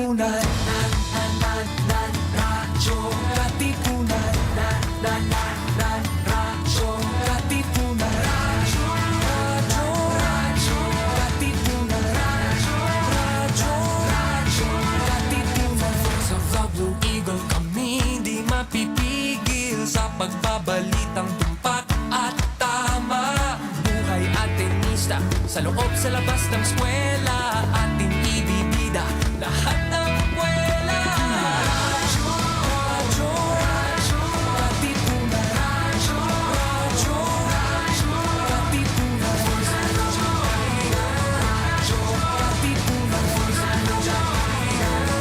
Katipunan Radyo Katipunan Radyo Katipunan Radyo Katipunan Radyo Katipunan Sa The Blue Eagle kami di mapipigil sa pagbabalitang tumpak at tama. Buhay at tenista sa loob sa labas ng eskwela, ating ibibida lahat ng kwela. Radyo Katipunan Radyo Katipunan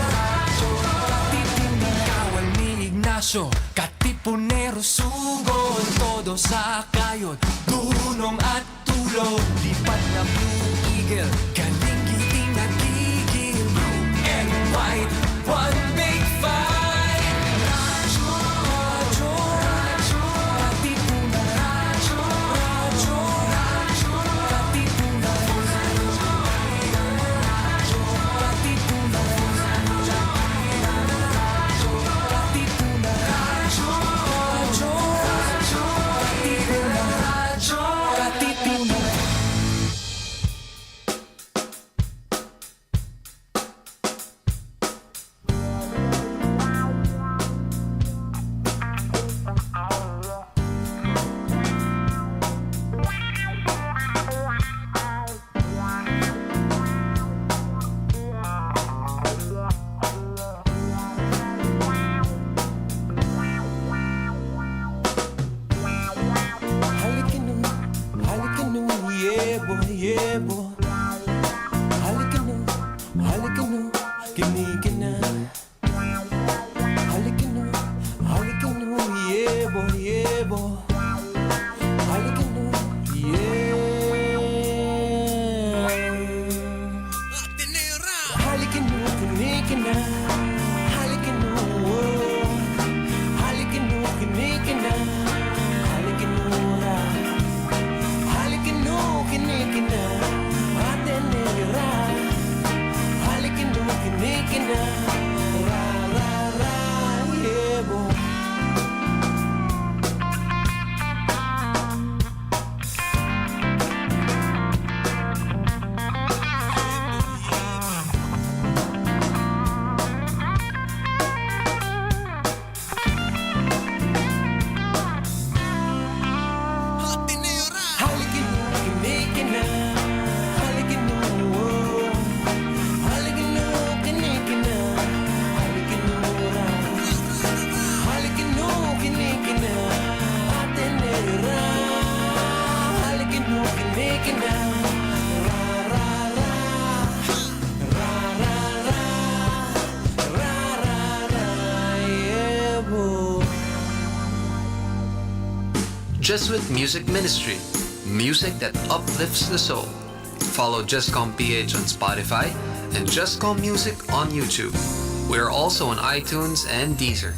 Radyo Katipunan Kawal ni Ignacio Katipunero sugod, todo sa kayod, dunong at tulog. Lipat na Blue Eagle, galing giting nagigil. Blue and white, one big fight. Radyo Katipunan Radyo Katipunan Radyo Katipunan Halika no, kiniki na. Halika no, yebo. Halika no, yeah. Halika no, kiniki na. Halika no, halika no, kiniki na. Halika no, halika no, kiniki na. Atenera. Kiniki na, yebo. Jesuit Music Ministry, music that uplifts the soul. Follow JustCom PH on Spotify and JustCom Music on YouTube. We are also on iTunes and Deezer.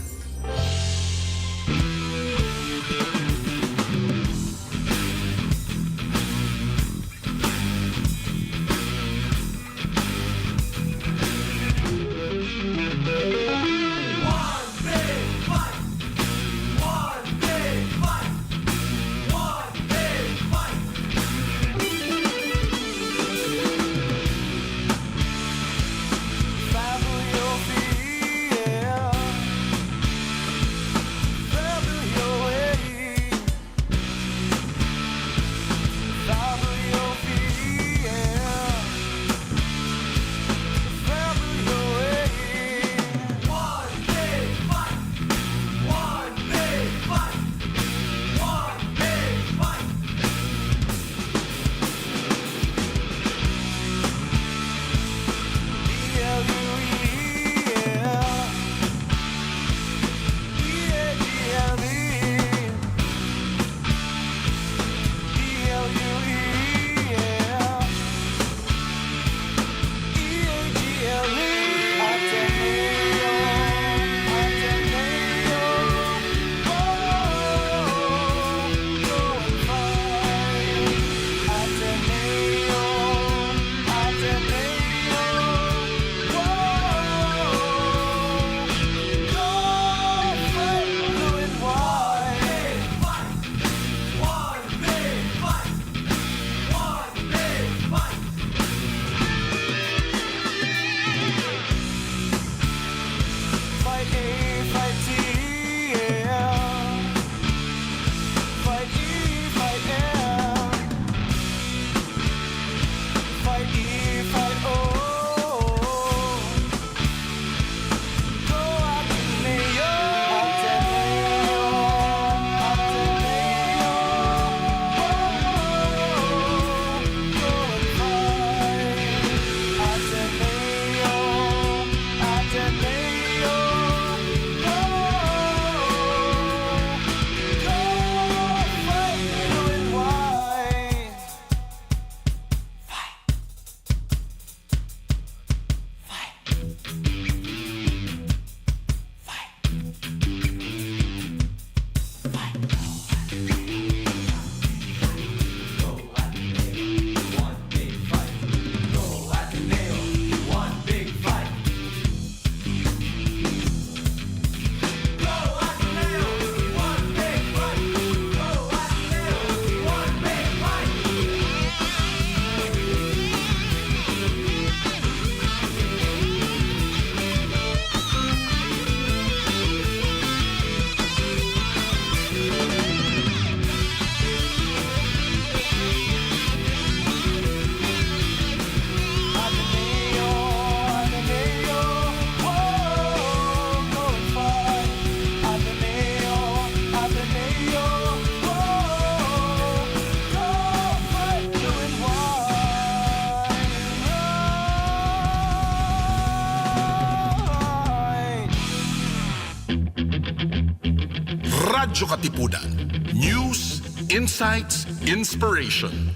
Radyo Katipunan. News, insights, inspiration.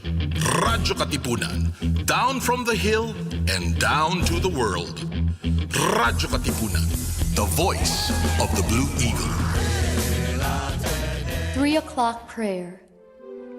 Radyo Katipunan. Down from the hill and down to the world. Radyo Katipunan. The voice of the Blue Eagle. 3 o'clock prayer.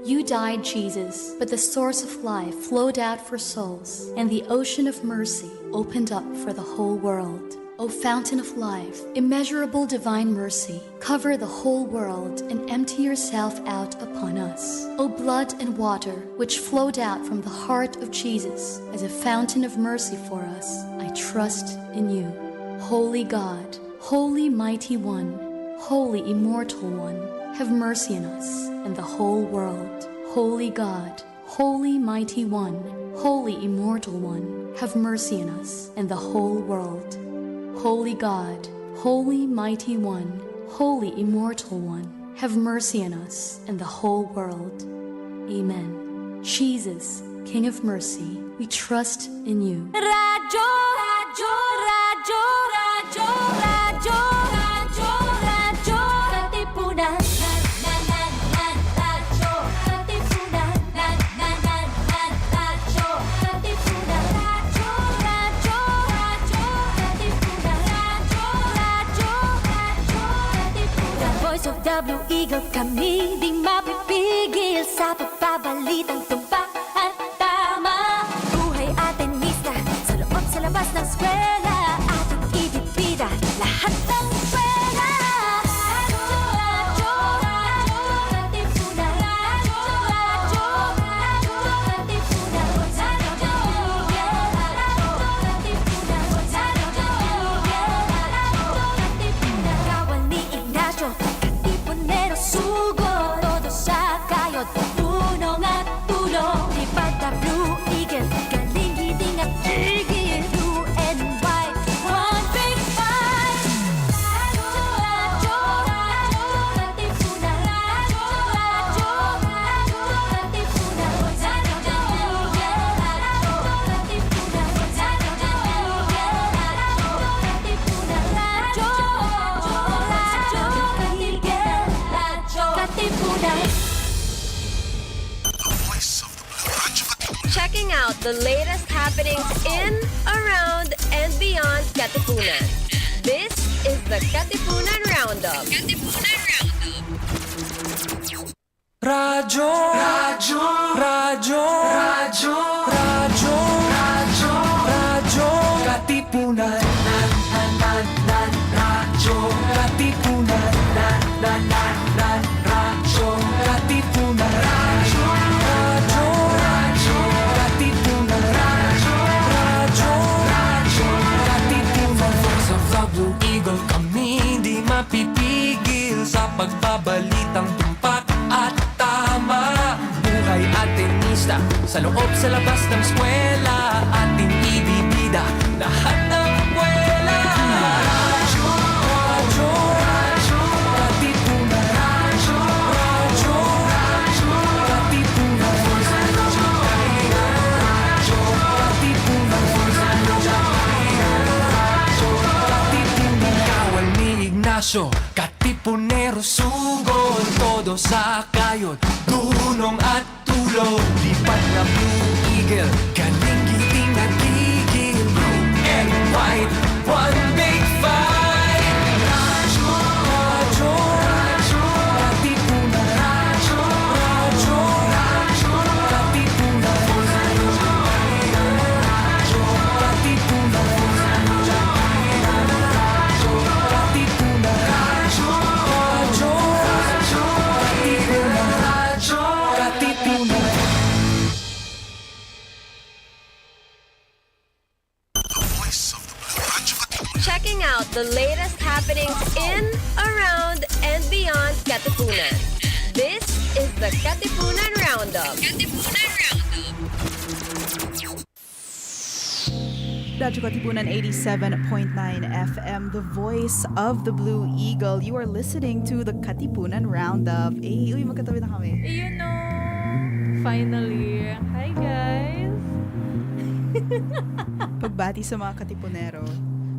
You died, Jesus, but the source of life flowed out for souls, and the ocean of mercy opened up for the whole world. O fountain of life, immeasurable divine mercy, cover the whole world and empty yourself out upon us. O blood and water, which flowed out from the heart of Jesus as a fountain of mercy for us, I trust in you. Holy God, holy mighty one, holy immortal one, have mercy on us and the whole world. Holy God, holy mighty one, holy immortal one, have mercy on us and the whole world. Holy God, holy mighty one, holy immortal one, have mercy on us and the whole world. Amen. Jesus, King of mercy, we trust in you. Radyo, radyo, radyo, radyo, radyo, radyo, radyo, Katipunan. Radyo, Katipunan. Radyo, Katipunan. Radyo, radyo, radyo, Katipunan. Radyo, Katipunan. The voice of the Blue Eagle, kami di mapipigil sa pagbabalitang tumpak at tama. Buhay atin mista, sa loob sa labas ng eskwela, ating ibibida lahat ng eskwela. Radyo, radyo, Katipunan. Radyo, radyo, Katipunan. Radyo, Katipunan. Kawal ni Ignacio, Katipunero sugod, todo sa kayod, tulong at tulong. Lipad na Blue Eagle, galing giting at tigil, blue and white, one big fight. Radyo, radyo, Katipunan. Radyo, radyo, Katipunan. Radyo, Katipunan. Checking out the latest happenings in, around, and beyond Katipunan. This is the Katipunan Roundup. Radyo, radyo, radyo, radyo, radyo, radyo, radyo, Katipunan. Radyo, Katipunan. Radyo, Katipunan. Radyo, radyo, radyo, Katipunan. Radyo, radyo, Katipunan. Voice of the Blue Eagle, kami di mapipigil sa pagbabalitang tumpak at tama. Buhay at tenista, sa loob sa labas ng eskwela, ating ibibida lahat ng kwela. Radyo, radyo, radyo, Katipunan. Radyo, radyo, radyo, Katipunan. Radyo, Katipunan. Radyo, Katipunan. Kawal ni Ignacio, Katipunero sugod, todo sa kayod, tulong at tulong. Lipad na Blue Eagle, galing giting nagigil, blue and white, one big fight. Radyo, radyo, radyo, Katipunan. Radyo, radyo, radyo, Katipunan. Radyo, Katipunan. Radyo, Katipunan. Radyo, radyo, radyo, Katipunan. Radyo, Katipunan. Checking out the latest happenings in, around, and beyond Katipunan. This is the Katipunan Roundup. Radyo Katipunan 87.9 FM, the voice of the Blue Eagle. You are listening to the Katipunan Roundup. Eh, uy, magkatabi na kami. You know, finally. Hi guys! Pagbati sa mga Katipunero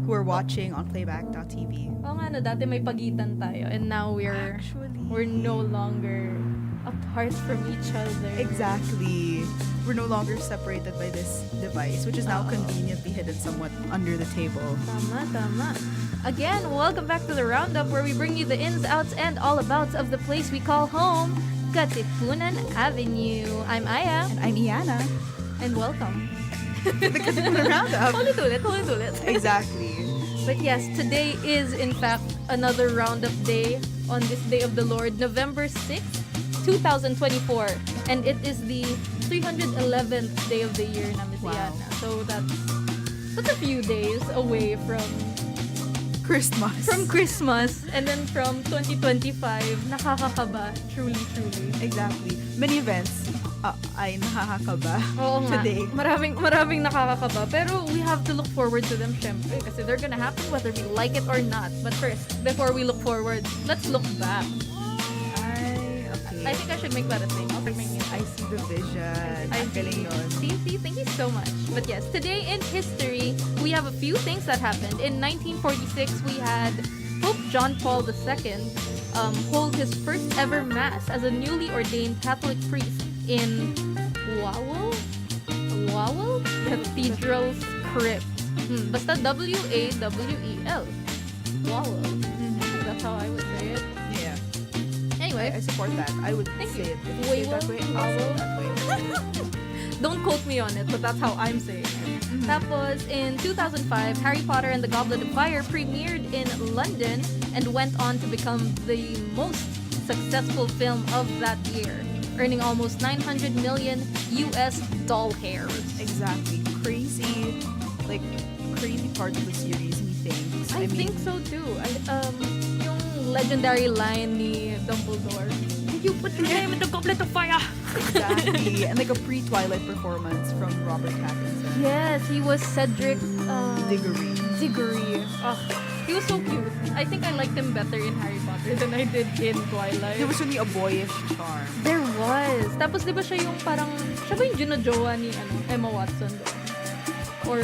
who are watching on playback.tv. Oo nga, no, dati may pagitan tayo and now we're no longer apart from each other. Exactly. We're no longer separated by this device, which is now conveniently hidden somewhat under the table. Tama. Again, welcome back to the Roundup, where we bring you the ins, outs, and all abouts of the place we call home, Katipunan Avenue. I'm Aya. And I'm Iana. And welcome. The Katipunan Roundup. Ulit. Exactly. But yes, today is in fact another Roundup day on this day of the Lord, November 6th, 2024. And it is the 311th day of the year na Miss Iana. So that's a few days away from Christmas. And then from 2025, nakakakaba. Truly. Exactly. Many events ay nakakakaba Oo nga. today. Maraming nakakakaba. Pero we have to look forward to them, syempre. Kasi they're gonna happen whether we like it or not. But first, before we look forward, let's look back. Okay. I think I should make that a thing. I'll make it. I see the vision. I Ang galing nun. See, thank you so much. But yes, today in history, we have a few things that happened. In 1946, we had Pope John Paul II hold his first ever mass as a newly ordained Catholic priest in Wawel Cathedral's crypt. Basta W-A-W-E-L. Wawel. That's how I would say it. Yeah. Anyway, I support that. I would Thank say you. it. If you say it that way, I'll say it that way. don't quote me on it, but that's how I'm saying it. Tapos, in 2005, Harry Potter and the Goblet of Fire premiered in London and went on to become the most successful film of that year, earning almost 900 million US doll hairs. Exactly. Crazy part of the series, he thinks. I think so too. Yung legendary line ni Dumbledore, "Did you put your name in the Goblet of Fire?" Exactly. And like a pre-Twilight performance from Robert Pattinson. Yes, he was Cedric Diggory. Oh, he was so cute. I think I liked him better in Harry Potter than I did in Twilight. There was really a boyish charm. There was. Tapos di ba siya yung parang, siya ba yung ginajowa ni Emma Watson doon? Or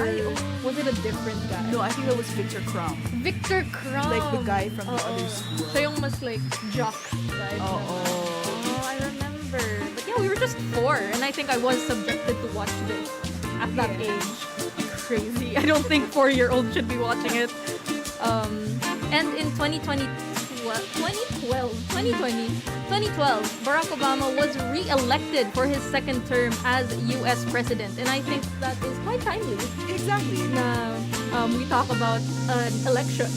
was it a different guy? No, I think that was Victor Crumb. Victor Crumb! Like the guy from the other school. Siya yung mas like jock vibe. Oh, I remember. But yeah, we were just 4 and I think I was subjected to watch this at that age. Crazy. I don't think 4-year-olds should be watching it. And in 2012, Barack Obama was re-elected for his second term as U.S. president, and I think that is quite timely. Exactly. Na we talk about an election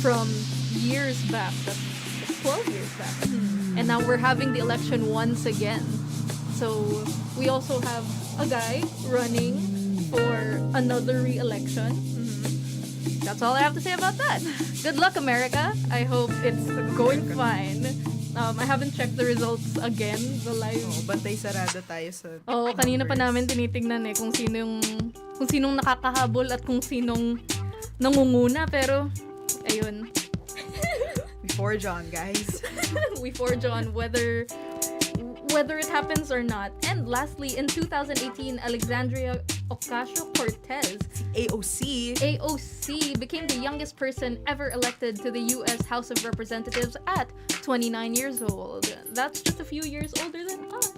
from years back, that's 12 years back, and now we're having the election once again. So we also have a guy running for another re-election. That's all I have to say about that. Good luck, America. I hope it's going fine. I haven't checked the results again, the live. Bantay sarado tayo sa Kanina pa namin tinitingnan kung sinong nakakahabol at kung sinong nangunguna, pero ayun. We forge on, guys. We forge on whether it happens or not. And lastly, in 2018, Alexandria Ocasio-Cortez, AOC, became the youngest person ever elected to the U.S. House of Representatives at 29 years old. That's just a few years older than us.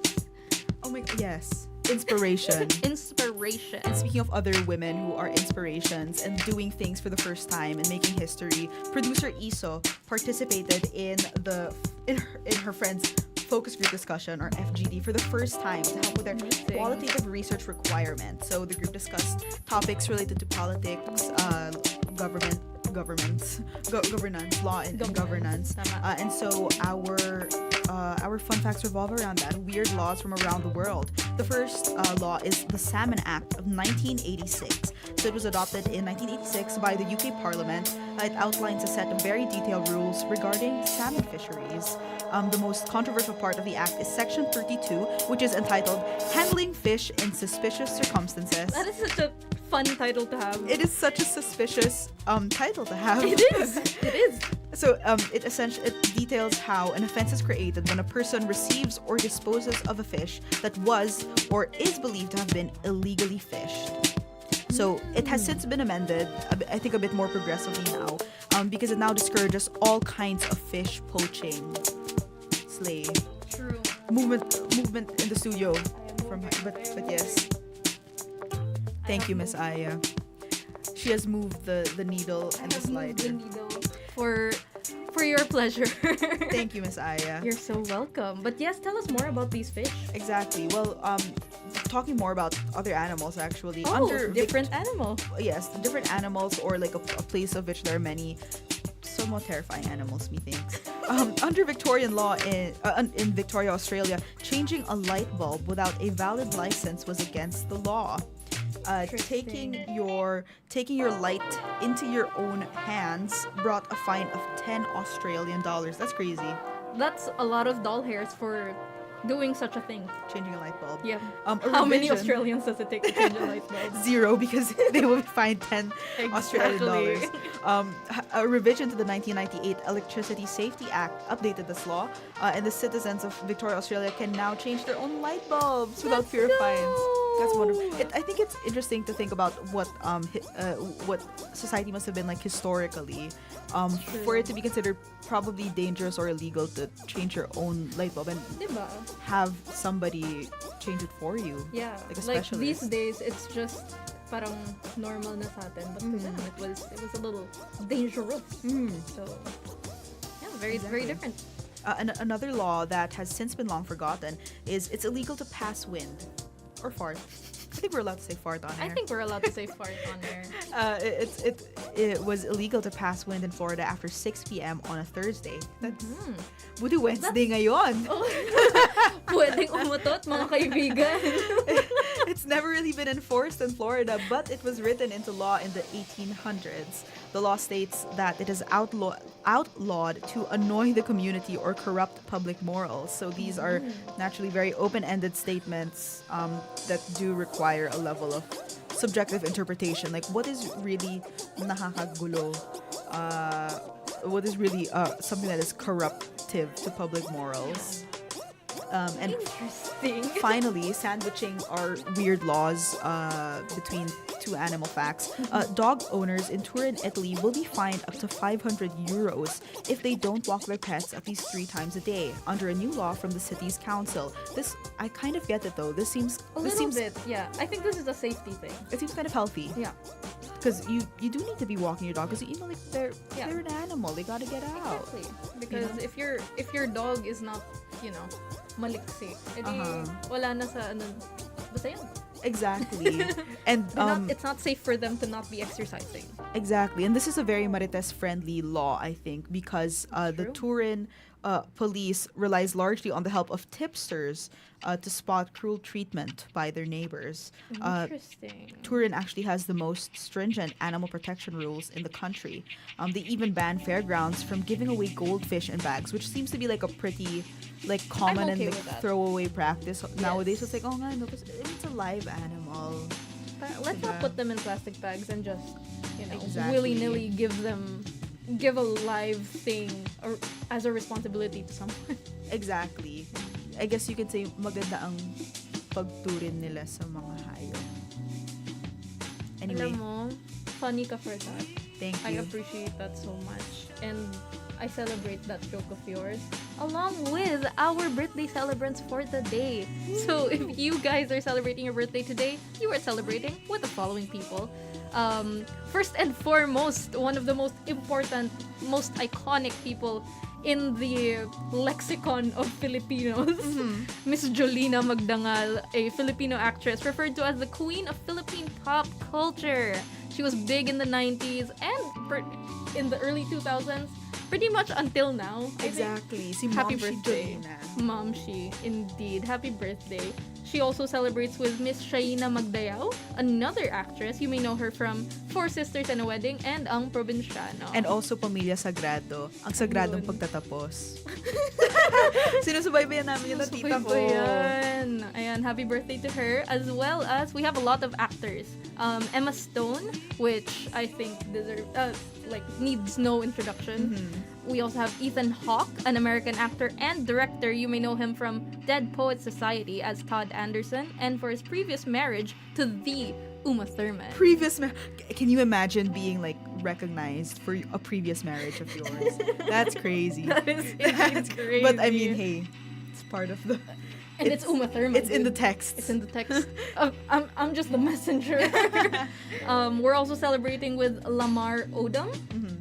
Oh my god, yes. Inspiration. And speaking of other women who are inspirations and doing things for the first time and making history, producer Iso participated in her friend's focus group discussion, or FGD, for the first time to help with their qualitative research requirement. So the group discussed topics related to politics, governance, law and governance. And so our fun facts revolve around that. Weird laws from around the world. The first law is the Salmon Act of 1986. So it was adopted in 1986 by the UK Parliament. It outlines a set of very detailed rules regarding salmon fisheries. The most controversial part of the act is Section 32, which is entitled Handling Fish in Suspicious Circumstances. That is such a fun title to have. It is such a suspicious title to have. It is. So it details how an offense is created when a person receives or disposes of a fish that was or is believed to have been illegally fished. So it has since been amended, I think a bit more progressively now, because it now discourages all kinds of fish poaching. Slay. True. Movement in the studio. But yes. Thank you, Miss Aya. She has moved the needle and the slider. The needle for your pleasure. Thank you, Miss Aya. You're so welcome. But yes, tell us more about these fish. Exactly. Well, talking more about other animals actually. Different animals. Yes, different animals, or like a place of which there are many somewhat terrifying animals, methinks. Under Victorian law in Victoria, Australia, changing a light bulb without a valid license was against the law. Taking your light into your own hands brought a fine of 10 Australian dollars. That's crazy. That's a lot of doll hairs for doing such a thing. Changing a light bulb. Yeah. A How many revision- Australians does it take to change a light bulb? 0, because they will be fined 10 Australian dollars. A revision to the 1998 Electricity Safety Act updated this law, and the citizens of Victoria, Australia can now change their own light bulbs without fear of fines. That's wonderful. I think it's interesting to think about what society must have been like historically, for it to be considered probably dangerous or illegal to change your own light bulb and Diba? have somebody change it for you. Yeah. Like a Like specialist. these days, it's just parang normal na sa atin. But to them, it was a little dangerous. So, yeah, very different. And another law that has since been long forgotten is it's illegal to pass wind or fart. I think we're allowed to say fart on air. I think we're allowed to say fart on air. It was illegal to pass wind in Florida after 6 p.m. on a Thursday. That's Buti Wednesday ngayon. Pwedeng umutot, mga kaibigan. It's never really been enforced in Florida, but it was written into law in the 1800s. The law states that it is outlawed to annoy the community or corrupt public morals. So these are naturally very open-ended statements that do require a level of subjective interpretation. Like, what is really nakakagulo? What is really something that is corruptive to public morals? And Interesting. finally, sandwiching our weird laws between two animal facts. Dog owners in Turin, Italy will be fined up to 500 euros if they don't walk their pets at least 3 times a day, under a new law from the city's council. This, I kind of get it though. This seems bit, yeah. I think this is a safety thing. It seems kind of healthy. Yeah. Because you do need to be walking your dog, because like they're an animal. They gotta get out. Exactly. Because if your dog is not, maliksi, edi wala na sa basta yun. Exactly. And It's not safe for them to not be exercising. exactly. And this is a very Marites friendly law, I think, because the Turin police relies largely on the help of tipsters to spot cruel treatment by their neighbors. Interesting. Turin actually has the most stringent animal protection rules in the country. They even ban fairgrounds from giving away goldfish in bags, which seems to be like a pretty common okay and with that. throwaway practice nowadays. It's like, oh no, because it's a live animal. Let's not put them in plastic bags and just, Exactly. willy-nilly give a live thing or as a responsibility to someone. Exactly. I guess you could say maganda ang pagturin nila sa mga hayop. Anyway, Alam mo, funny ka for that. thank I you. appreciate that so much. And I celebrate that joke of yours along with our birthday celebrants for the day. So if you guys are celebrating your birthday today, you are celebrating with the following people. First and foremost, one of the most important, most iconic people in the lexicon of Filipinos, Miss Jolina Magdangal, a Filipino actress referred to as the queen of Philippine pop culture. She was big in the 90s and in the early 2000s, pretty much until now. I think. Exactly. Si Happy Mom birthday. Momshi, indeed. Happy birthday. She also celebrates with Miss Shaina Magdayao, another actress. You may know her from Four Sisters and a Wedding and Ang Probinsyano. And also Pamilya Sagrado. Ang sagradong Ayun. pagtatapos. Sinusubaybayan namin yun ng tita ko. Ayan. Ayan, happy birthday to her. As well as, we have a lot of actors. Emma Stone, which I think needs no introduction. We also have Ethan Hawke, an American actor and director. You may know him from Dead Poets Society as Todd Anderson, and for his previous marriage to the Uma Thurman. Can you imagine being like recognized for a previous marriage of yours? That's crazy. That is indeed crazy. But I mean, hey, it's part of the. And it's Uma Thurman. It's in the text. It's in the text. I'm just the messenger. We're also celebrating with Lamar Odom,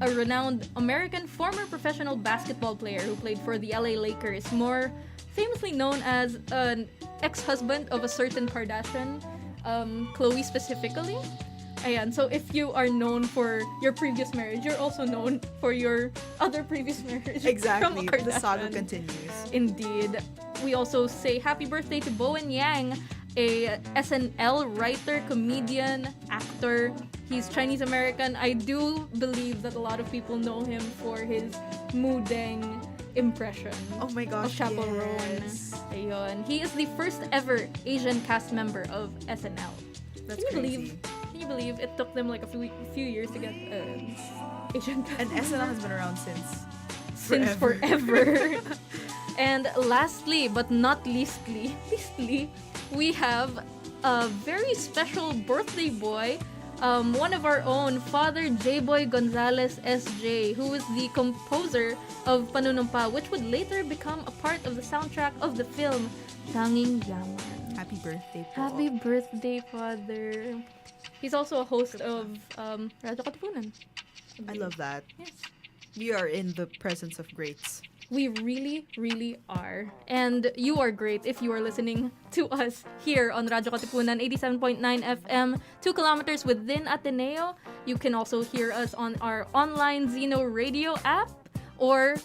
a renowned American former professional basketball player who played for the LA Lakers, more famously known as an ex-husband of a certain Kardashian, Khloe specifically. Ayan, so if you are known for your previous marriage, you're also known for your other previous marriage. Exactly. From The saga Kardashian. continues. Indeed. We also say happy birthday to Bowen Yang, a SNL writer, comedian, actor. He's Chinese American. I do believe that a lot of people know him for his Mudeng impression Oh my of gosh. Chaperone. Yes. Ayun. He is the first ever Asian cast member of SNL. That's Can you crazy. believe? Can you believe it took them like a few years to get Asian cast And member? SNL has been around since forever. And lastly, but not leastly, we have a very special birthday boy, one of our own, Father J-Boy Gonzalez S.J., who is the composer of Panunumpa, which would later become a part of the soundtrack of the film Tanging Yaman. Happy birthday, po. Happy birthday, Father. He's also a host of Radyo Katipunan. I love that. Yes. We are in the presence of greats. We really, really are. And you are great if you are listening to us here on Radyo Katipunan 87.9 FM, 2 kilometers within Ateneo. You can also hear us on our online Zeno radio app or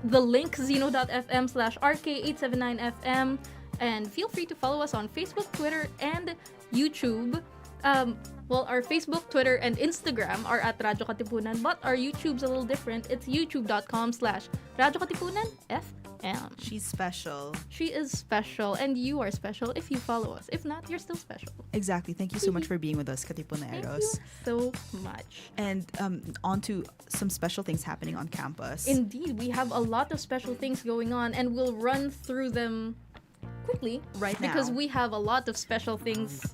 the link zeno.fm/RK879FM. And feel free to follow us on Facebook, Twitter, and YouTube. Our Facebook, Twitter, and Instagram are at Radyo Katipunan, but our YouTube's a little different. It's youtube.com/Radyo Katipunan FM. She's special. She is special, and you are special if you follow us. If not, you're still special. Exactly. Thank you so much for being with us, Thank Katipuneros. you so much. And on to some special things happening on campus. Indeed, we have a lot of special things going on, and we'll run through them quickly Right now. because we have a lot of special things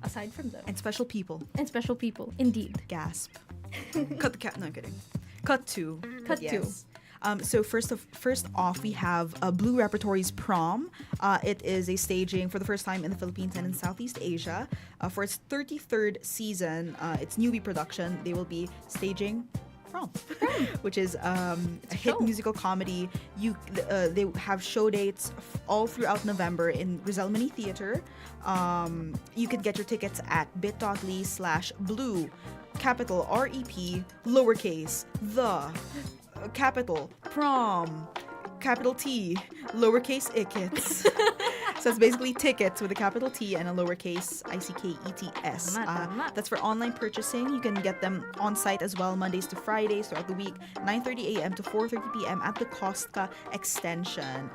aside from them. And special people. And special people, indeed. Gasp. Cut the cat. No, I'm kidding. Cut to. Cut to. So first off, we have Blue Repertory's Prom. It is a staging for the first time in the Philippines and in Southeast Asia. For its 33rd season, its newbie production, they will be staging Prom, which is a hit show. musical comedy. They have show dates all throughout November in Rizal Mini Theater. You can get your tickets at bit.ly/blue, capital REP, lowercase, the, capital, prom, capital T, lowercase ickets. So it's basically tickets with a capital T and a lowercase ICKETS. Tama. That's for online purchasing. You can get them on site as well, Mondays to Fridays throughout the week, 9:30 a.m. to 4:30 p.m. at the Costca Extension.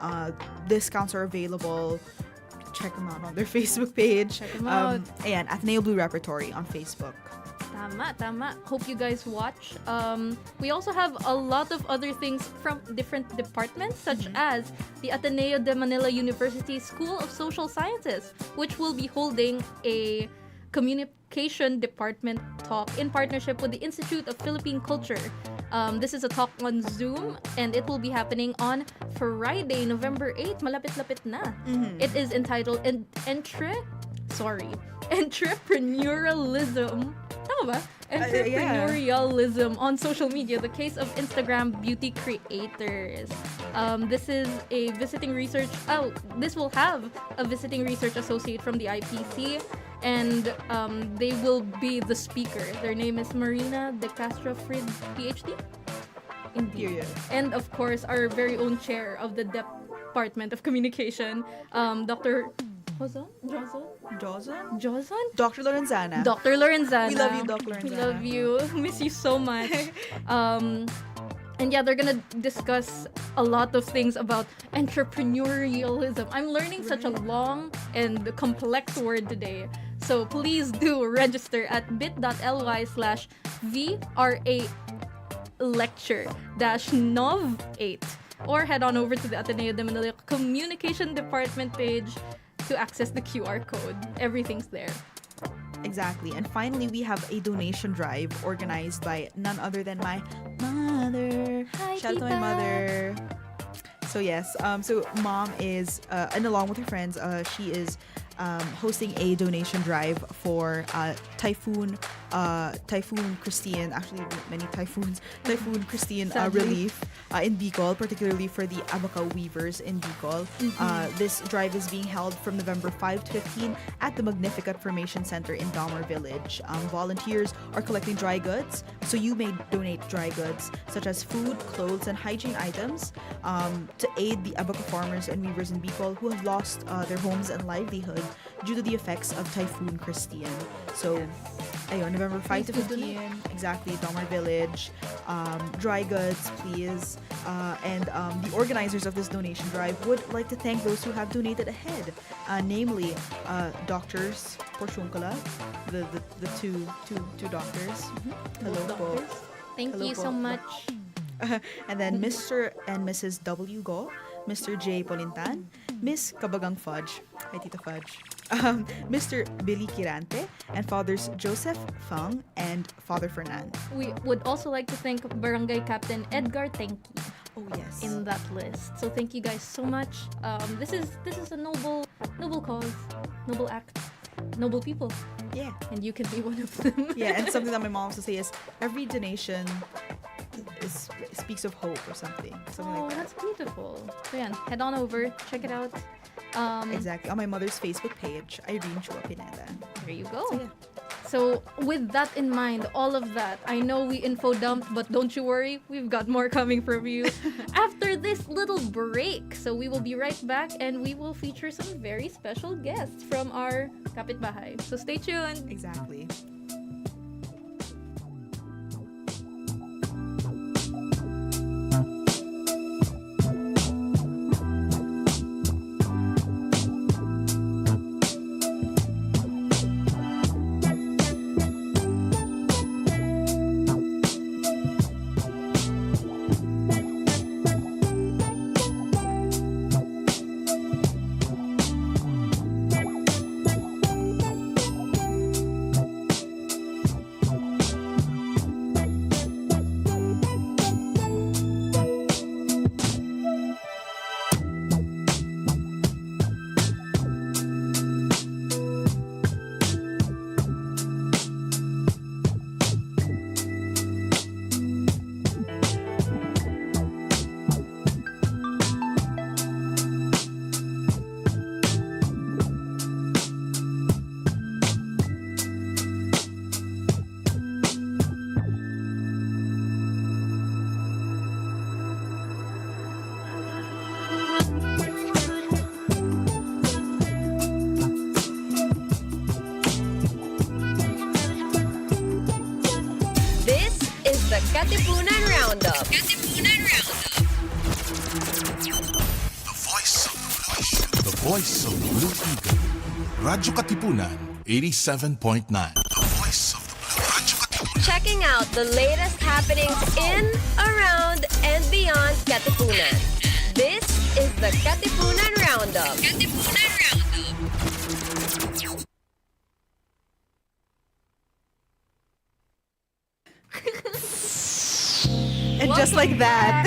Discounts are available. Check them out on their Facebook page. Check 'em out. And Ateneo Blue Repertory on Facebook. Tama. Hope you guys watch. We also have a lot of other things from different departments, such as the Ateneo de Manila University School of Social Sciences, which will be holding a communication department talk in partnership with the Institute of Philippine Culture. This is a talk on Zoom, and it will be happening on Friday, November 8th. Malapit-lapit na. It is entitled Entrepreneurialism. Tama ba? Entrepreneurialism on social media, the case of Instagram beauty creators. This is a visiting research. This will have a visiting research associate from the IPC, and they will be the speaker. Their name is Marina De Castro Frid, PhD. Indeed. Period. And of course, our very own chair of the Department of Communication, Dr. Joson? Dr. Lorenzana. Dr. Lorenzana. We love you, Doc Lorenzana. We love you. Miss you so much. And yeah, they're gonna discuss a lot of things about entrepreneurialism. I'm learning such a long and complex word today. So please do register at bit.ly/VRA lecture-nov8 or head on over to the Ateneo de Manila Communication Department page to access the QR code. Everything's there. Exactly. And finally, we have a donation drive organized by none other than my mother. Hi, Shout out to my Tita. mother. So yes, so mom is, and along with her friends, she is hosting a donation drive for Typhoon Christine, actually many typhoons, Typhoon Christine Sadly. relief in Bicol, particularly for the Abaca weavers in Bicol. This drive is being held from November 5 to 15 at the Magnificat Formation Center in Dahmer Village. Volunteers are collecting dry goods, so you may donate dry goods such as food, clothes, and hygiene items to aid the Abaca farmers and weavers in Bicol who have lost their homes and livelihood due to the effects of Typhoon Christine. So, ayun, November 5 to Please do 15, exactly, Dahmer Village. Dry goods, please. And the organizers of this donation drive would like to thank those who have donated ahead, namely doctors Porciuncula, the two doctors. Hello po. Doctors. Thank Hello you po. so much. And then Mr. and Mrs. W. Go, Mr. J. Polintan, Miss Kabagang Fudge, hi Tita Fudge, Mr. Billy Kirante, and Fathers Joseph Fang and Father Fernan. We would also like to thank Barangay Captain Edgar Tenki Oh yes. in that list. So thank you guys so much. This is a noble cause, noble act, noble people, Yeah. and you can be one of them. Yeah, and something that my mom used to say is every donation speaks of hope or something Oh, like that. that's beautiful. So yeah, head on over, check it out. Exactly. On my mother's Facebook page, Irene Chua Pineda. There you go. So, yeah. So with that in mind, all of that, I know we info dumped, but don't you worry, we've got more coming from you after this little break. So we will be right back and we will feature some very special guests from our kapitbahay. So stay tuned. Exactly. This is the Katipunan Roundup. Katipunan Roundup. The voice of the Blue Eagle. Radyo Katipunan, 87.9. The voice of the Blue Radyo Katipunan. Checking out the latest happenings in, around, and beyond Katipunan. This is the Katipunan Roundup. Katipunan Roundup. And just like that.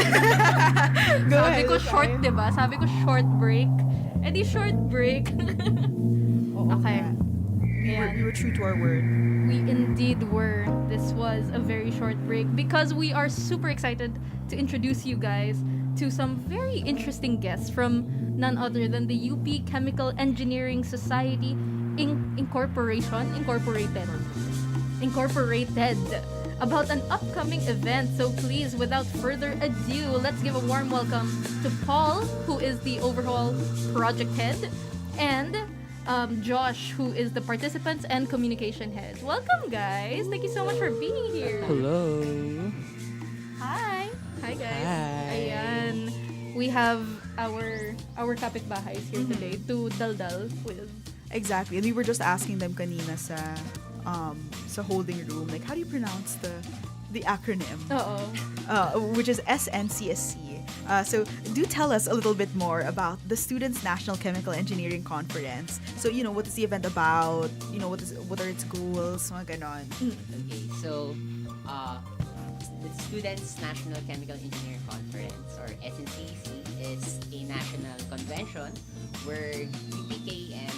Go Sabi ahead. ko short, diba? Sabi ko short break. Eh di short break. Okay. We were true to our word. We indeed were. This was a very short break because we are super excited to introduce you guys to some very interesting guests from none other than the UP Chemical Engineering Society Incorporated about an upcoming event. So please, without further ado, let's give a warm welcome to Paul, who is the overall project head, and Josh, who is the participants and communication head. Welcome, guys. Thank you so much for being here. Hello. Hi. Hi, guys. Hi. Ayan. We have our kapitbahays here today to daldal with. Exactly. And we were just asking them kanina sa holding room, like, how do you pronounce the acronym? Oo. Which is SNCSC. So do tell us a little bit more about the Students' National Chemical Engineering Conference. So, what is the event about? What are its goals? Mga ganon. Okay, so the Students' National Chemical Engineering Conference, or SNCC, is a national convention where UPKM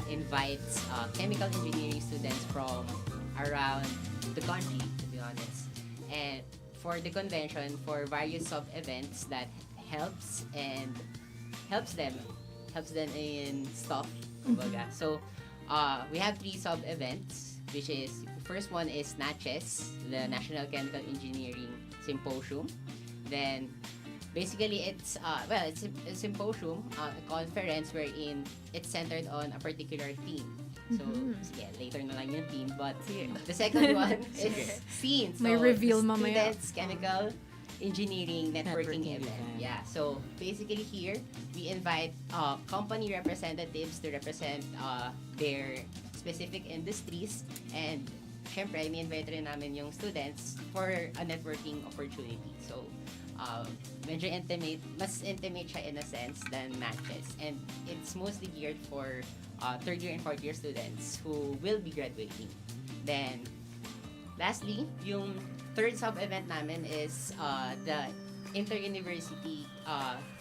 invites chemical engineering students from around the country, to be honest. And for the convention, for various sub-events that helps them in stuff, kumbaga. So, we have 3 sub-events, which is, first one is NACHES, the National Chemical Engineering Symposium. Then, basically, it's a symposium, a conference wherein it's centered on a particular theme. So, yeah, later na lang yung theme. But the second one is SCENE. So, May reveal mamaya. Students Chemical Engineering Networking Event. Yeah, so basically here, we invite company representatives to represent their specific industries, and syempre, mi-invite rin namin yung students for a networking opportunity. So, medyo mas intimate siya in a sense than matches. And it's mostly geared for third year and fourth year students who will be graduating. Then, lastly, yung third sub-event namin is the Inter-University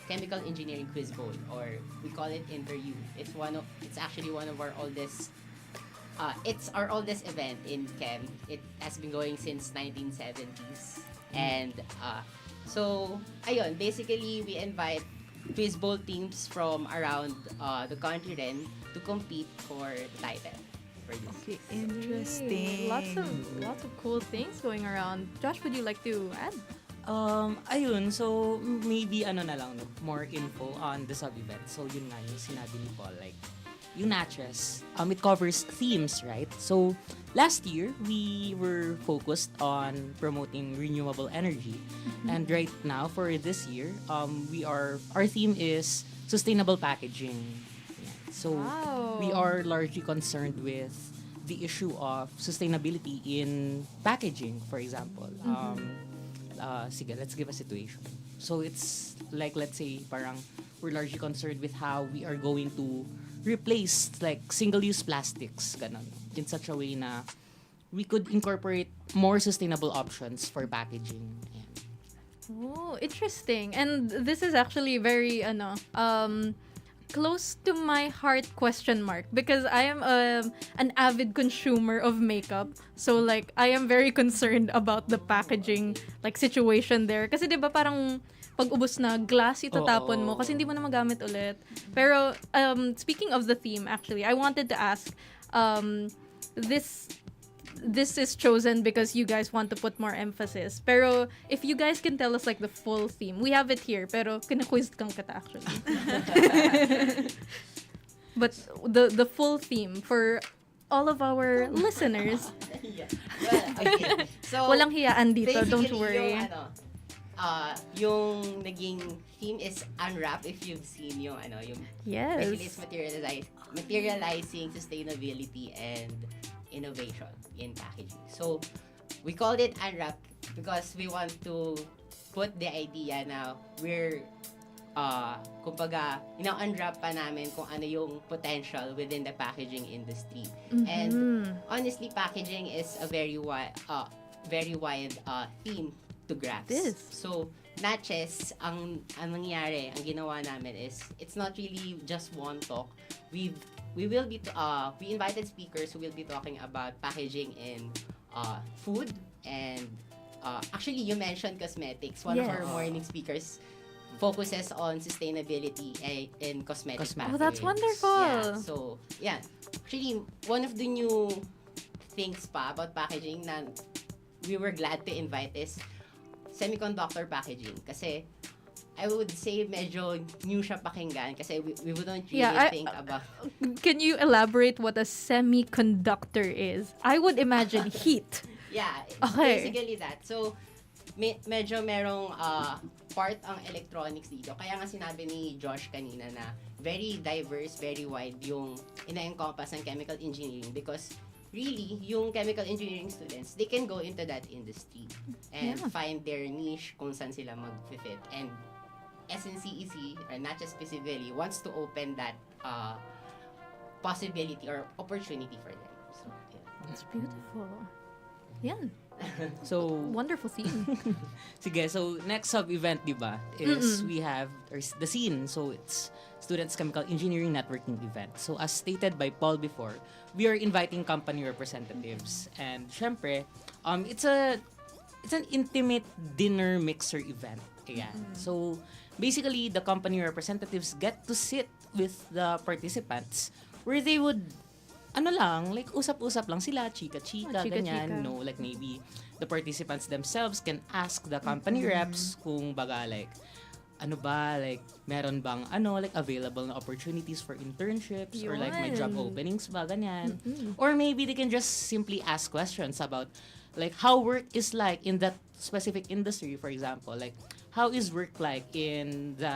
Chemical Engineering Quiz Bowl, or we call it Inter-U. It's actually one of our oldest. It's our oldest event in Chem. It has been going since 1970s, and so ayun. Basically, we invite quiz bowl teams from around the country rin to compete for the title. Okay, interesting. Lots of cool things going around. Josh, would you like to add? Ayun, so maybe na lang, no, more info on the sub-event. So yun nga yung sinabi ni Paul, like, yung NACHES, it covers themes, right? So last year, we were focused on promoting renewable energy. And right now, for this year, our theme is sustainable packaging. So, we are largely concerned with the issue of sustainability in packaging, for example. Sige, let's give a situation. So, it's like, let's say, parang we're largely concerned with how we are going to replace, like, single-use plastics, ganon, in such a way na we could incorporate more sustainable options for packaging. Ayan. Oh, interesting. And this is actually very, close to my heart, question mark, because I am an avid consumer of makeup, so like I am very concerned about the packaging like situation there, kasi 'di ba parang pag ubos na glass itatapon mo kasi hindi mo na magamit ulit. Pero speaking of the theme, actually I wanted to ask, this is chosen because you guys want to put more emphasis. Pero if you guys can tell us like the full theme, we have it here. Pero kina-quiz kang kita actually. But the full theme for all of our listeners. Well, okay. So, Walang hiyaan dito, don't basically, worry. Yung naging theme is unwrap, if you've seen yung Yes. basically it's materializing sustainability and innovation in packaging. So, we called it unwrap because we want to put the idea na we're kumbaga, unwrap pa namin kung ano yung potential within the packaging industry. And honestly, packaging is a very wide theme to grasp. So, NACHES, ang nangyari, ang ginawa namin is, it's not really just one talk. We invited speakers who will be talking about packaging in food, and actually you mentioned cosmetics. One of our morning speakers focuses on sustainability in cosmetics packaging. Oh, that's wonderful. Yeah, so yeah, actually one of the new things pa about packaging na we were glad to invite is semiconductor packaging, kasi I would say medyo new siya pakinggan kasi we wouldn't really think about. Can you elaborate what a semiconductor is? I would imagine heat. Yeah, it's Okay. basically that. So, medyo merong part ang electronics dito. Kaya nga sinabi ni Josh kanina na very diverse, very wide yung ina-encompass ng chemical engineering, because really, yung chemical engineering students, they can go into that industry and find their niche kung saan sila mag-fit. And SNCEC, or not just specifically, wants to open that possibility or opportunity for them. So, yeah. It's beautiful. Yan. So, Wonderful theme. sige, so next sub-event, di ba, is we have the scene. So, it's Students Chemical Engineering Networking event. So, as stated by Paul before, we are inviting company representatives. And, syempre, it's an intimate dinner mixer event. Ayan. So, basically, the company representatives get to sit with the participants where they would like, usap-usap lang sila, chika-chika, ganyan. Chika-chika. No, like, maybe the participants themselves can ask the company reps kung baga, like, like, meron bang, like, available na opportunities for internships or, like, may job openings ba, ganyan. Or maybe they can just simply ask questions about, like, how work is like in that specific industry, for example. Like, how is work like in the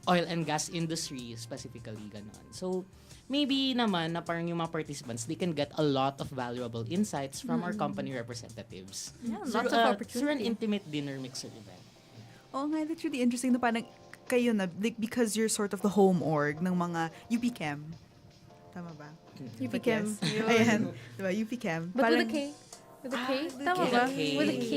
oil and gas industry, specifically, ganon. So, maybe naman na parang yung mga participants, they can get a lot of valuable insights from our company representatives. Yeah, Through, lots of through opportunity. an intimate dinner mixer event. Oh nga, that's really interesting na parang kayo na, like, because you're sort of the home org ng mga UP Chem. Tama ba? UP But Chem. yes. Yun. Ayan. Diba, UP Chem. But Parang, with a K? With a K? with a Tama K. ba? K. With a K.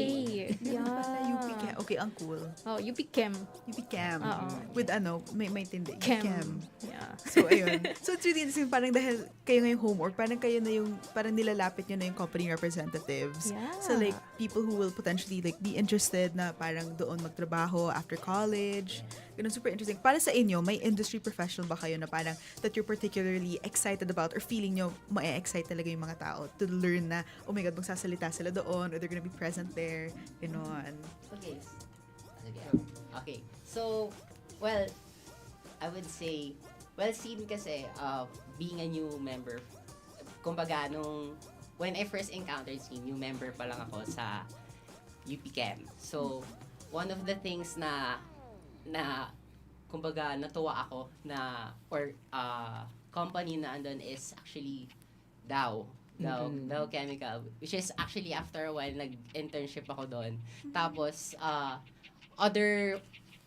Ganun pala, UP Chem. Okay, ang cool. Oh, UP Chem. UP Chem. Oo. With may tindi. UP Chem. Chem. Yeah. So, ayun. So, it's really interesting. Parang dahil kayo ngayong home org, parang kayo na yung, parang nilalapit nyo na yung company representatives. Yeah. So, like, people who will potentially, like, be interested na parang doon magtrabaho after college. Ganun, super interesting. Para sa inyo, may industry professional ba kayo na parang that you're particularly excited about or feeling nyo ma-excite talaga yung mga tao to learn na, oh my God, magsasalita sila doon or they're gonna be present there. Ganun. Okay. Okay. So, well, I would say, scene kasi, being a new member, kumbaga, when I first encountered scene, new member pa lang ako sa UP Chem. So, one of the things na kumbaga, natuwa ako na, or company na andun is actually Dow Chemical, which is actually after a while, nag-internship ako doon. Tapos, other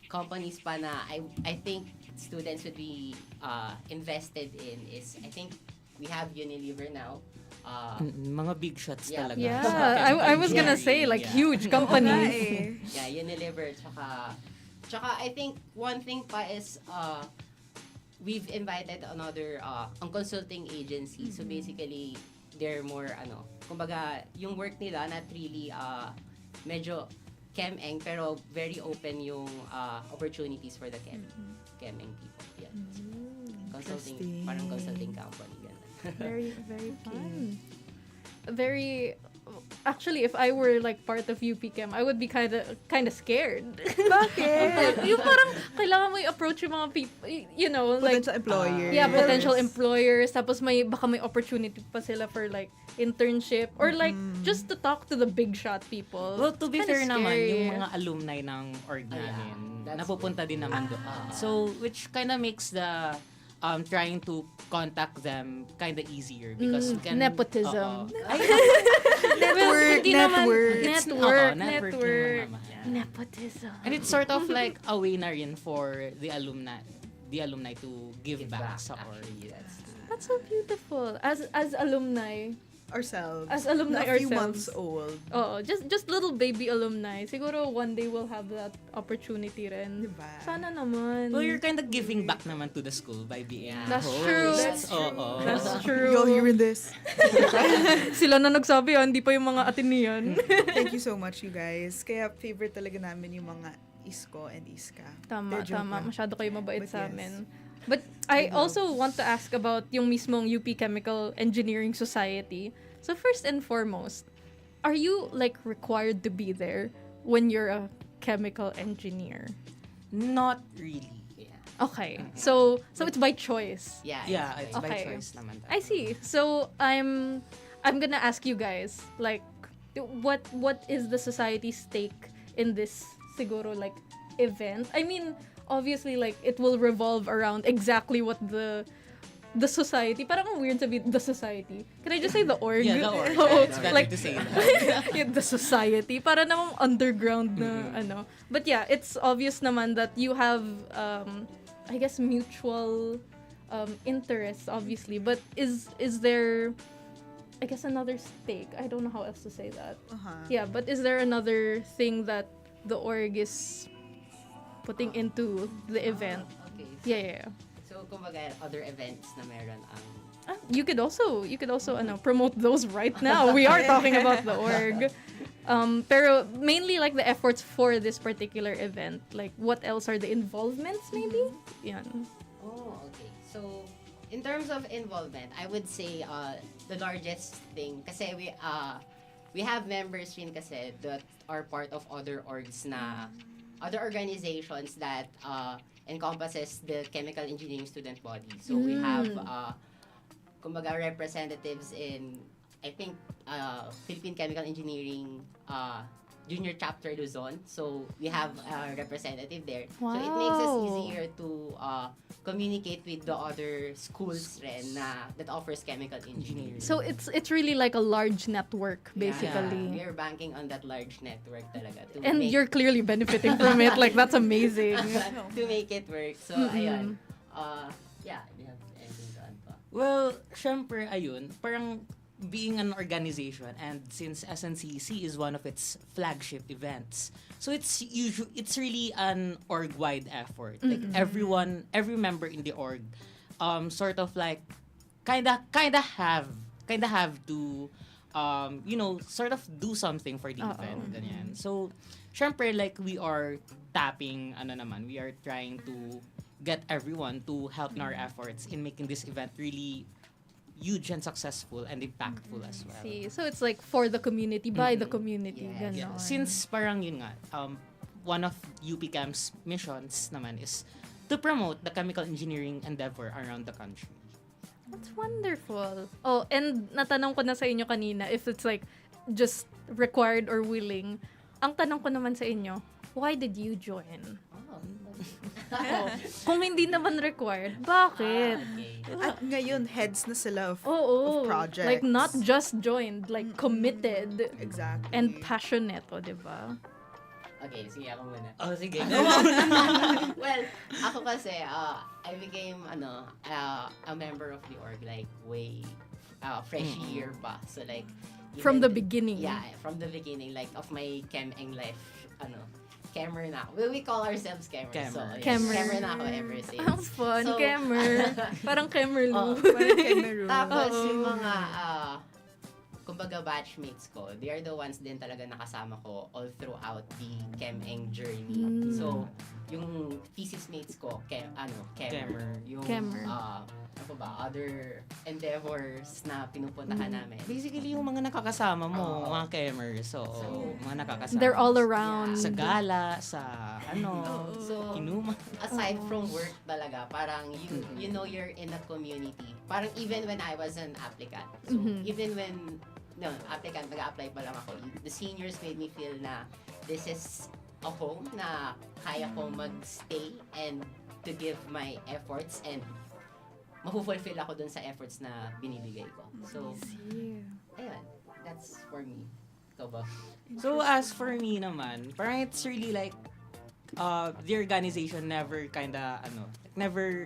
companies pa na I think students would be invested in is, I think we have Unilever now. Mga big shots Yeah. talaga. Yeah, I was gonna say, like, huge companies. Yeah, Unilever, tsaka I think one thing pa is we've invited another ang consulting agency. So basically, they're more kumbaga, yung work nila not really medyo chem-eng, pero very open yung opportunities for the chem-eng people. Yeah. Consulting, Interesting. parang consulting company. Ganun. Very, very fun. Very. Actually, if I were like part of UP Chem, I would be kind of scared. Bakit? Yung parang kailangan mo i-approach yung mga people, like Potential employers. yeah, potential employers. Tapos baka may opportunity pa sila for like internship or like just to talk to the big shot people. Well, to be It's kinda fair naman, scary. yung mga alumni ng org namin, that's napupunta din naman doon. So, which kind of makes the trying to contact them kind of easier because you can... Nepotism. Network. It's, Network. networking lang naman. Nepotism. And it's sort of like a way na rin for the alumni to give back sa org. That's so beautiful. As alumni, Ourselves. As alumni a few ourselves. months old. oh, just little baby alumni. Siguro one day we'll have that opportunity rin. Diba? Sana naman. Well, you're kind of giving back naman to the school by being That's hosts. true. Oo. That's true. Y'all hearing this? Sila na nagsabi, hindi pa yung mga Atenean. Thank you so much, you guys. Kaya favorite talaga namin yung mga Isko and Iska. Tama, They're joke tama. lang. Masyado kayo mabait But sa yes. amin. But I also want to ask about yung mismong UP Chemical Engineering Society. So first and foremost, are you like required to be there when you're a chemical engineer? Not really. Okay. So it's by choice. Yeah. Yeah, it's by Okay. choice naman. I see. So I'm gonna ask you guys, like, what is the society's stake in this siguro like event? I mean, obviously, like, it will revolve around exactly what the the society. Parang ang weird sabihin, the society. Can I just say the org? Yeah, the org. Oo, It's better like, to say that. yeah, the society. Para namang underground na ano. But yeah, it's obvious naman that you have, I guess, mutual interests, obviously. But is there, I guess, another stake? I don't know how else to say that. Yeah, but is there another thing that the org is putting into the event? Okay. Yeah. So, kumbaga, other events na meron ang... You could also promote those right now. We are talking about the org. Pero mainly like the efforts for this particular event. Like what else are the involvements maybe? Yan. Oh, okay. So, in terms of involvement, I would say the largest thing, kasi we have members rin kasi that are part of other orgs na, other organizations that encompasses the chemical engineering student body. So we have, kumbaga, representatives in, I think, Philippine Chemical Engineering Junior Chapter Luzon. So we have a representative there. So it makes us easier to communicate with the other schools rin that offers chemical engineering. So it's really like a large network basically. Yeah, we're banking on that large network talaga. And you're clearly benefiting from it. Like that's amazing. To make it work. So, ayun. Yeah, do you have anything to add pa? Well, syempre, ayun, parang being an organization, and since SNCC is one of its flagship events, so it's really an org-wide effort. Like every member in the org, sort of like, kinda have to, sort of do something for the event. Ganyan. So, syempre, like we are we are trying to get everyone to help in our efforts in making this event really huge and successful and impactful as well. See, so it's like for the community, by the community. Yeah, Ganon. Since parang yun nga, one of UP Camp's missions naman is to promote the chemical engineering endeavor around the country. That's wonderful. Oh, and natanong ko na sa inyo kanina if it's like just required or willing. Ang tanong ko naman sa inyo, why did you join? Kung hindi naman required, bakit? At ngayon, heads na sila of projects. Like not just joined, like committed. Exactly. And passionate, o diba? Okay, sige ako muna. Oh, sige. Well, ako kasi, I became, a member of the org, like, way, fresh year pa. So, like, From the beginning. Yeah, from the beginning, like, of my chem-eng life, Cammer na ako. Well, we call ourselves Cammer. So, yeah, Cammer na ako ever since. Ang fun, So, Cammer. Parang Camerloo. Parang Cameroon. Tapos, yung mga, kumbaga, batchmates ko, they are the ones din talaga nakasama ko all throughout the chem-eng journey. So, yung thesis mates ko, Cammer. Yung, Cammer. ano ba, other endeavors na pinupuntahan namin. Basically, yung mga nakakasama mo, mga kemers, so, mga nakakasama. They're all around. Sa gala, sa So, inuman. aside from work talaga, parang you know you're in a community. Parang even when I was an applicant. So, even when, applicant, nag-a-apply pa lang ako, the seniors made me feel na this is a home na kaya kong mag-stay and to give my efforts and mafu-fulfill ako dun sa efforts na binibigay ko. So, ayun. That's for me. Ikaw ba? So, as for me naman, parang it's really like, the organization never never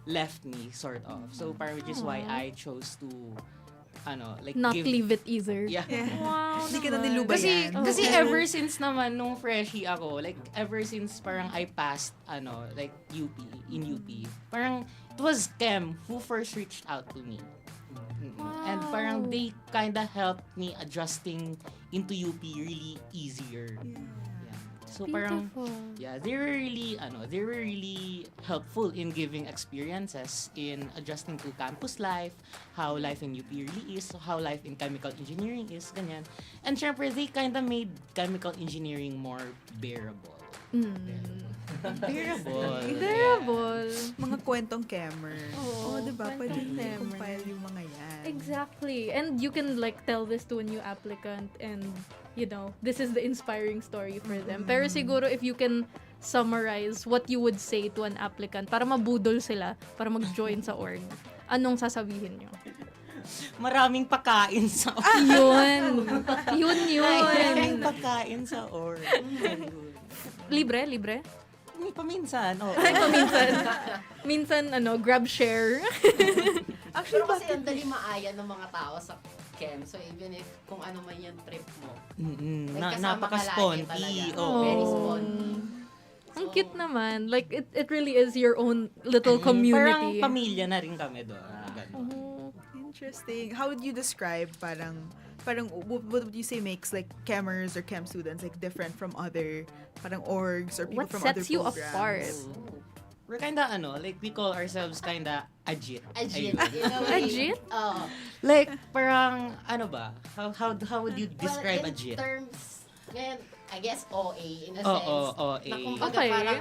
left me, sort of. So, parang which is why I chose to, not leave it either. Yeah. Wow. Hindi ka na nilubayan. Kasi ever since naman, nung freshie ako, like, ever since parang I passed, in UP, parang, it was Chem who first reached out to me. And parang they kinda helped me adjusting into UP really easier. Yeah. So parang, they were really helpful in giving experiences in adjusting to campus life, how life in UP really is, how life in chemical engineering is, ganyan. And syempre, they kinda made chemical engineering more bearable. Bearable. Mga kwentong Cammer. Diba? Pwede Cammer. compile yung mga yan. Exactly. And you can like tell this to a new applicant and this is the inspiring story for them. Pero siguro if you can summarize what you would say to an applicant para mabudol sila, para mag-join sa org. anong sasabihin nyo? Maraming pagkain sa org. Yun. Maraming pagkain sa org. Libre? Paminsan, oo. Ay, paminsan. Minsan, grab share. Actually, kasi ang dali maaya ng mga tao sa chem. So, even if kung ano man yung trip mo, may kasama ka lagi napaka-sponty. talaga. Oo. Very sponty. Ang cute naman. Like, it really is your own little community. Parang pamilya na rin kami doon. Interesting. How would you describe parang what would you say makes like chemers or chem students like different from other parang orgs or people What from sets other you programs? apart? We're kinda like we call ourselves kinda ajit. Ajit. Ayun. Ajit? Oo. Like parang ba? How would you describe in ajit? terms, ngayon, I guess OA in a Oo, sense. OA. Na kumbaga Okay. parang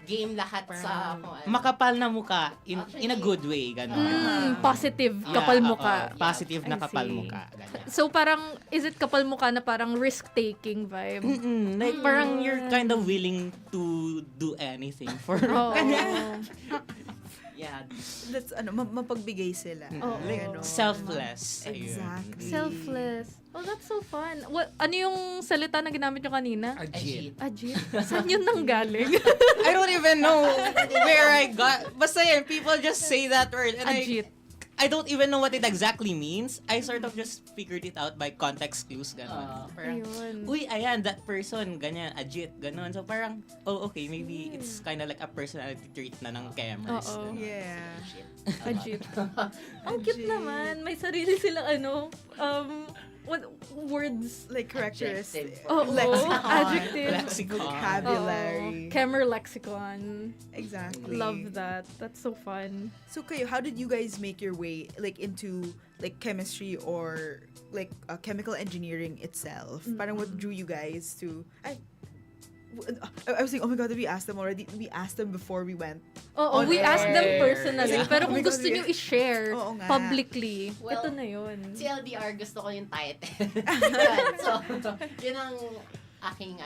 game lahat sa kung ano. Makapal na muka in a good way, gano'n. Positive, kapal Yeah, mukha. positive na I kapal see. muka, ganyan. So, parang, is it kapal mukha na parang risk-taking vibe? Like parang you're kind of willing to do anything for Oo. yeah, That's mapagbigay sila. Oo. like Ganon. selfless. Ayun. Exactly. Selfless. Oh, that's so fun. Ano yung salita na ginamit nyo kanina? Ajit. Ajit. Saan yun nanggaling? I don't even know where I got. Basta yan, people just say that word. And Ajit. I don't even know what it exactly means. I sort of just figured it out by context clues, gano'n. Parang, Ayun. uy, ayan, that person, ganyan, ajit, gano'n. So parang, oh, okay, maybe it's kind of like a personality trait na ng chemers. Oo. Yeah. Ajit. Ang cute naman. May sarili silang what words? Like characteristics. Adjective. Oh, Lexicon. adjective. Lexicon. Vocabulary. Chemer lexicon. Exactly. Love that. That's so fun. So kayo, how did you guys make your way like into like chemistry or like chemical engineering itself? Parang what drew you guys to I was saying, oh my God, did we ask them already? We asked them before we went. Oo, On we air. asked them personally. Yeah. Pero Oh kung my God, gusto nyo i-share Oo nga. publicly, Well, ito na yun. TLDR, gusto ko yung title. Yun. So, yun ang aking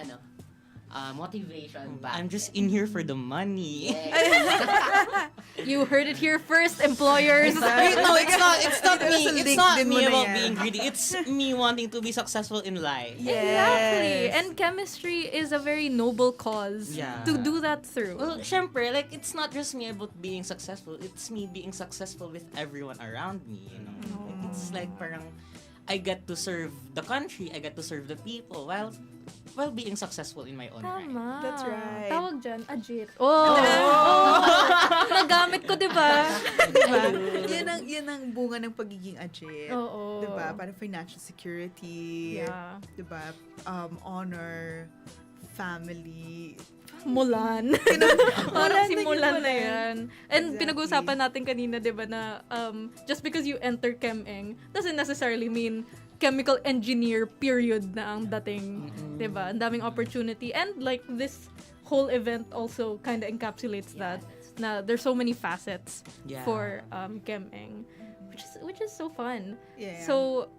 motivation back I'm just then. in here for the money. Yeah. You heard it here first, employers. Wait, no, it's not me. Nasa It's not LinkedIn mo me na about yan. being greedy. It's me wanting to be successful in life. Exactly. And chemistry is a very noble cause Yeah. to do that through. Well, syempre, like, it's not just me about being successful. It's me being successful with everyone around me, you know? Like, it's like parang I get to serve the country, I get to serve the people while being successful in my own right. Tama. That's right. Tawag dyan, ajit. Oh! Nagamit ko, di ba? Yan ang bunga ng pagiging ajit. Oo. Diba? Parang financial security. Yeah. Diba? Honor, family. Mulan. Parang simulan na yan. And Exactly. pinag-uusapan natin kanina, di ba, na just because you enter Chem-Eng doesn't necessarily mean chemical engineer period na ang dating, di ba? Ang daming opportunity. And like this whole event also kind of encapsulates that, na there's so many facets Yeah. for Chem-Eng, which is so fun. Yeah. So,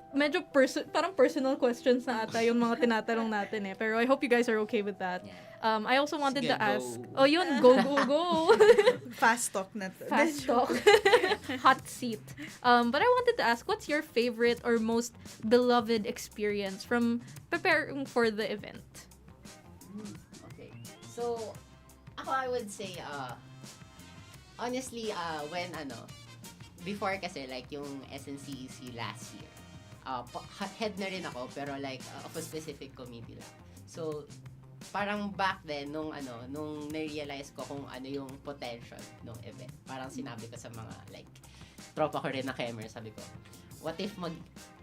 medyo parang personal questions na ata yung mga tinatanong natin eh. Pero I hope you guys are okay with that. I also wanted Sige, to ask... go. Oh, yun. Go, go, go. Fast talk na to. Fast talk. Hot seat. But I wanted to ask, what's your favorite or most beloved experience from preparing for the event? Okay. So, ako I would say, honestly, when before kasi like yung SNCEC last year, head na rin ako pero like of a specific committee lang. So, parang back then nung na-realize ko kung ano yung potential ng event. Parang sinabi ko sa mga like tropa ko rin na Kemer, sabi ko, what if mag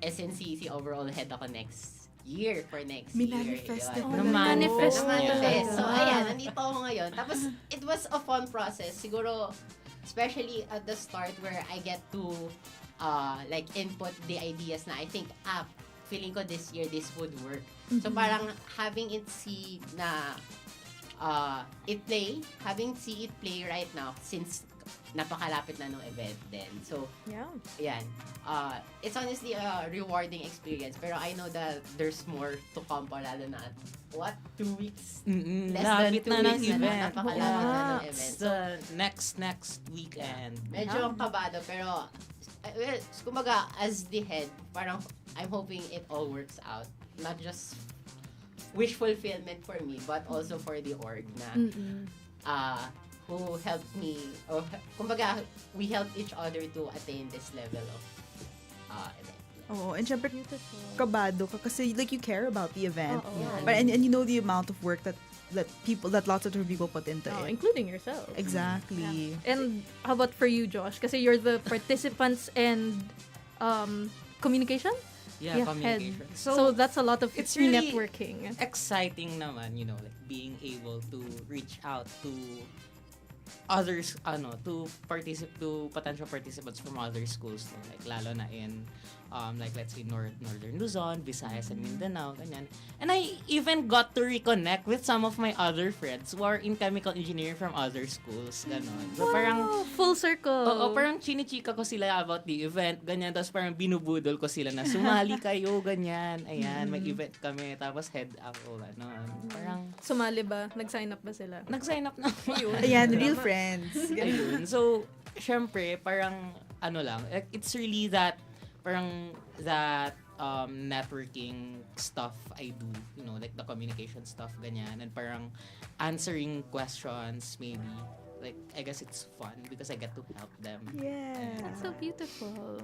SNCC overall head ako next year for next year? Minanifested Yun. mo Na-manifest na. Na-manifest. So, ayan, nandito ako ngayon. Tapos, it was a fun process. Siguro, especially at the start where I get to like input the ideas na I think, feeling ko this year, this would work. So, parang having it see na having see it play right now since napakalapit na nung event din. So, Yeah. yan. It's honestly a rewarding experience. Pero I know that there's more to come pa, lalo na at, 2 weeks? Less than Lapit 2 na ng weeks na event. napakalapit na ng event. It's the next weekend. Medyo kabado, pero, well, kumbaga, as the head, parang, I'm hoping it all works out. Not just wish fulfillment for me, but also for the org na, who helped me, or, kumbaga, we helped each other to attain this level of, event. Oh, and syempre, kabado ka kasi like you care about the event. Oo. But and you know the amount of work that lots of different people put into it. Including yourself. Exactly. And how about for you, Josh? Kasi you're the participants and communication? Yeah, head. communication. So that's a lot of it's really networking. exciting naman, like being able to reach out to others, to potential participants from other schools, no? Like lalo na in like let's say Northern Luzon, Visayas, and Mindanao, ganyan. And I even got to reconnect with some of my other friends who are in chemical engineering from other schools, ganon. So parang Full circle. Oo, parang chinichika ko sila about the event, ganyan. Tapos parang binubudol ko sila na sumali kayo, ganyan. Ayan, may event kami. Tapos head ako, ganon. Parang Sumali ba? Nag-sign up ba sila? nag-sign up na ako. Ayan, real friends. Ayun. So, syempre, parang it's really that networking stuff I do, like the communication stuff, ganyan. And parang answering questions, maybe. Like, I guess it's fun because I get to help them. Yeah. That's so beautiful.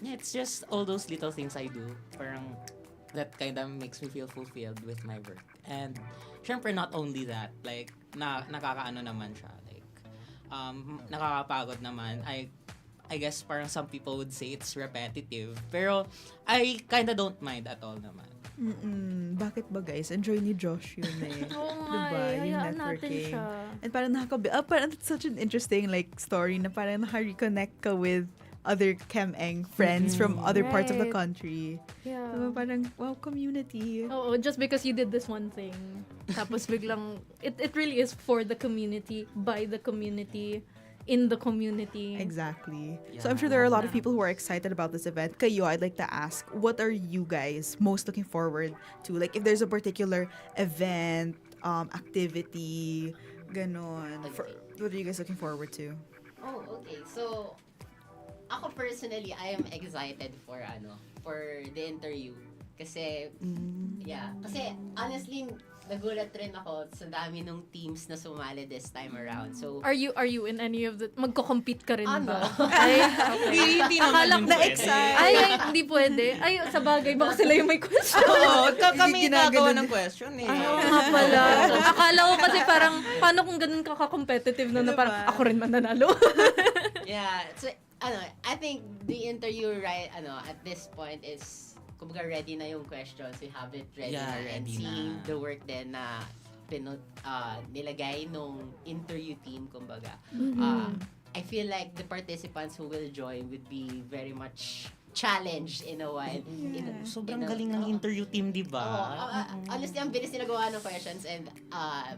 Yeah, it's just all those little things I do. Parang that kind of makes me feel fulfilled with my work. And syempre not only that, like nakakaano naman siya, like nakakapagod naman. I guess parang some people would say it's repetitive, pero I kind of don't mind at all naman. Bakit ba guys? Enjoy ni Josh yun eh. Oo Diba? nga eh. Yung Hayaan natin networking. siya. And parang parang it's such an interesting like story na parang naka-reconnect ka with other chem-eng friends from other parts of the Right. country. Yeah. Diba? Parang, wow, community. Oo, just because you did this one thing. Tapos biglang, it really is for the community, by the community, in the community. Exactly. So I'm sure there are a lot of people who are excited about this event. Kayo, I'd like to ask, what are you guys most looking forward to? Like, if there's a particular event, activity, ganon. What are you guys looking forward to? Oh, okay. So, ako personally, I am excited for the interview. Kasi, kasi honestly, nagulat rin ako sa dami nung teams na sumali this time around. So, Are you in any of the, magko-compete ka rin ba? Ay, Hindi naman yun pwede. Ay, hindi pwede. Ay, sa bagay, baka sila yung may question. Oo, kami Ginagawa gagawa ng question eh. Oo nga pala. Akala ko kasi parang, paano kung ganun ka-competitive na parang ako rin mananalo? yeah. So, I think the interview at this point is kumbaga ready na yung questions. We have it ready Yeah, na. And ready seeing na. the work din na nilagay nung interview team, kumbaga. I feel like the participants who will join would be very much challenged in a way. Sobrang galing ng interview team, di ba? Honestly, ang bilis nila gawa ng questions and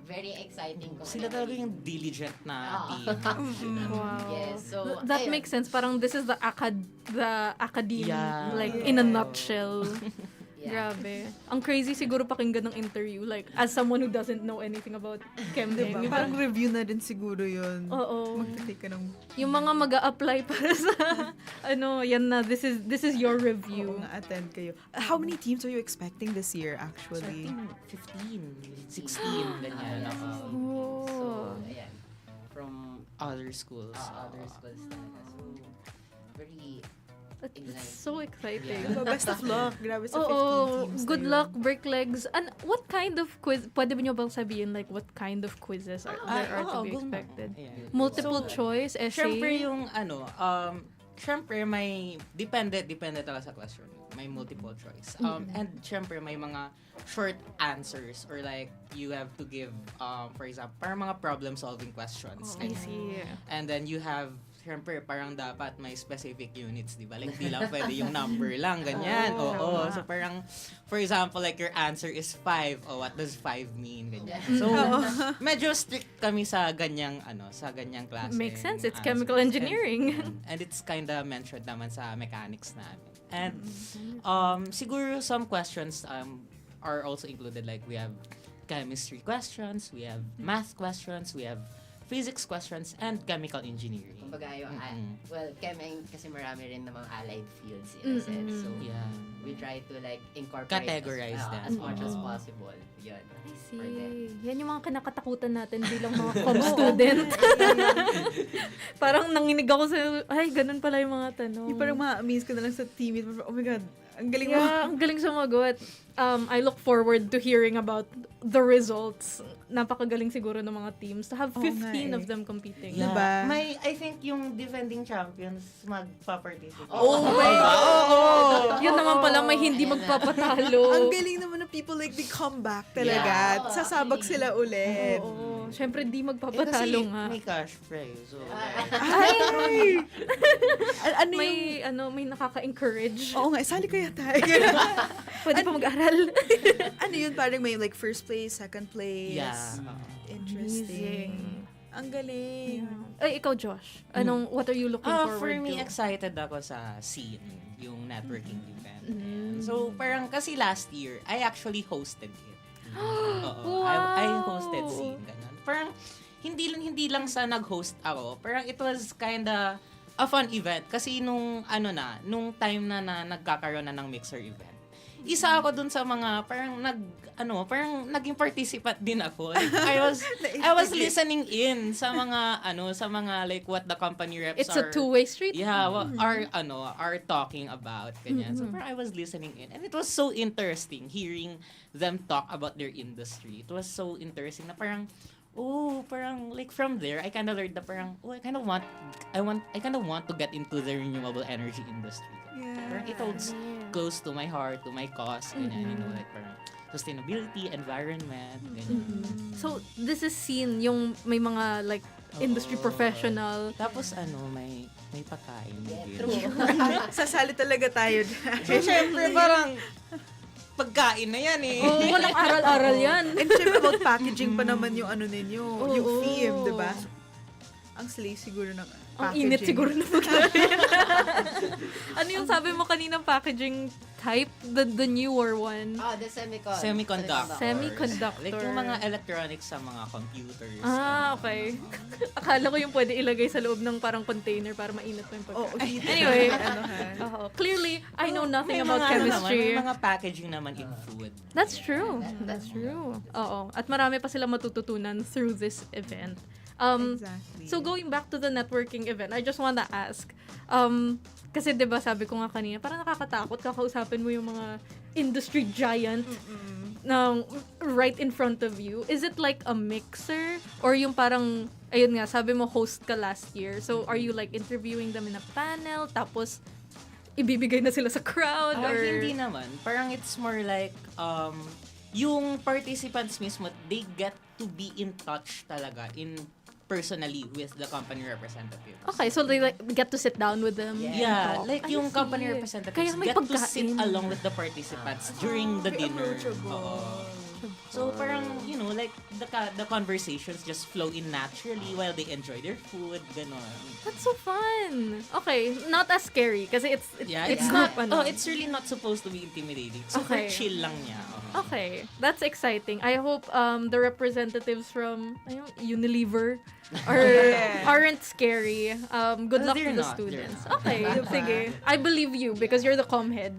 very exciting. Sila talaga yung diligent na team. Wow. Yes, so, That ayun. makes sense. Parang this is the academe, Yeah. like in a nutshell. Yeah. Grabe. Ang crazy siguro pakinggan ng interview, like as someone who doesn't know anything about chem. Diba? Parang review na din siguro yun. Oo. Magte-take ka ng... Yung mga mag-a-apply para sa yan na, this is your review. Oo nga, attend kayo. How many teams are you expecting this year, actually? 15, 16, ganyan. So, ayan. From Other schools. other schools talaga. So, very It's so exciting. Diba? Best of luck. Grabe sa 15 Oo, teams. good na yun. luck, break legs. And what kind of quiz, pwede ba nyo bang sabihin, like, what kind of quizzes are there are to be go na. expected? Ayan. Multiple choice, essay? Siyempre yung siyempre may depende talaga sa question. May multiple choice. And siyempre may mga short answers or like you have to give for example, parang mga problem solving questions. I see. And then you have syempre parang dapat may specific units, di ba? Like, di lang pwede yung number lang, ganyan. Oo. So, parang, for example, like, your answer is 5. Oh, what does 5 mean? Ganyan. So, medyo strict kami sa ganyang klase. Makes sense. It's chemical engineering. And it's kinda mentioned naman sa mechanics namin. And, siguro some questions are also included. Like, we have chemistry questions, we have math questions, we have physics questions, and chemical engineering. Kumbaga yung, kasi marami rin namang allied fields in a sense. So, Yeah. we try to like incorporate Categorize them. as much as possible. Yun. For them. Yan yung mga kinakatakutan natin bilang mga com student. Parang nanginig ako sa, ay, ganun pala yung mga tanong. Yung parang ma-amaze ko na lang sa teammate. Oh my God, ang galing mo. Yeah, ang galing sumagot. I look forward to hearing about the results. Napakagaling siguro ng mga teams to have 15 of them competing. Yeah. Diba? I think yung defending champions magpa-participate. Oh my God! Yun naman pala may hindi magpapatalo. Ang galing naman ng people like they come back talaga. Yeah. Sasabak sila ulit. Oo. Siyempre, di Kasi magpapatalo nga. may cash prize. So, Ay! Ano May, yung... may nakaka-encourage. Oo nga, sali kaya tayo. Pwede pa mag-aral. Ano yun, parang may like first place, second place. yeah. Interesting. Ang galing. Ay, ikaw, Josh. What are you looking forward For me, to? excited ako sa scene, yung networking event. Ayan. So, parang kasi last year, I actually hosted it. Oo. I hosted scene. Ganun. Parang, hindi lang sa nag-host ako. Parang it was kinda a fun event. Kasi nung time na nagkakaroon na ng mixer event, isa ako dun sa mga parang naging participant din ako. Like, I was listening in sa mga like what the company reps It's a two-way street? Yeah, are talking about ganyan. So parang I was listening in, and it was so interesting hearing them talk about their industry. It was so interesting na parang parang like from there I kind of learned na parang I kind of want to get into the renewable energy industry. Parang it holds close to my heart, to my cause, ganyan, like parang sustainability, environment, ganyan. So, this is scene, yung may mga like industry professional. Tapos may pagkain. Sasali talaga tayo. So, syempre parang pagkain na yan eh. Oh, walang aral-aral yan. And syempre about packaging pa naman yung ninyo, yung theme, di ba? Ang slay siguro ng packaging. Ang init siguro na pagkain. Ano yung sabi mo kaninang packaging type? The newer one? The Semiconductor. Semiconductor. Like yung mga electronics sa mga computers. Okay. Akala ko yung pwede ilagay sa loob ng parang container para mainit pa yung pagkain. Oh, Anyway, clearly, I know nothing about chemistry. May mga packaging naman in food. That's true. That's true. Oo. At marami pa sila matututunan through this event. Exactly. So going back to the networking event, I just wanna ask, kasi 'di ba sabi ko nga kanina, parang nakakatakot kakausapin mo yung mga industry giant na right in front of you. Is it like a mixer or yung parang ayun nga, sabi mo host ka last year. So are you like interviewing them in a panel tapos ibibigay na sila sa crowd or Hindi naman. Parang it's more like yung participants mismo, they get to be in touch talaga personally with the company representatives. Okay, so they like get to sit down with them. Yeah, like I yung see. company representatives Kaya may get to sit pagkain. along with the participants during the dinner. Oo. So parang, like the conversations just flow in naturally while they enjoy their food, ganon. That's so fun. Okay, not as scary kasi it's not, group, it's really not supposed to be intimidating. Super Okay. chill lang niya. Okay, that's exciting. I hope the representatives from Unilever aren't scary. Good luck to They're the not, students. they're not. Okay, sige. I believe you because you're the comm head.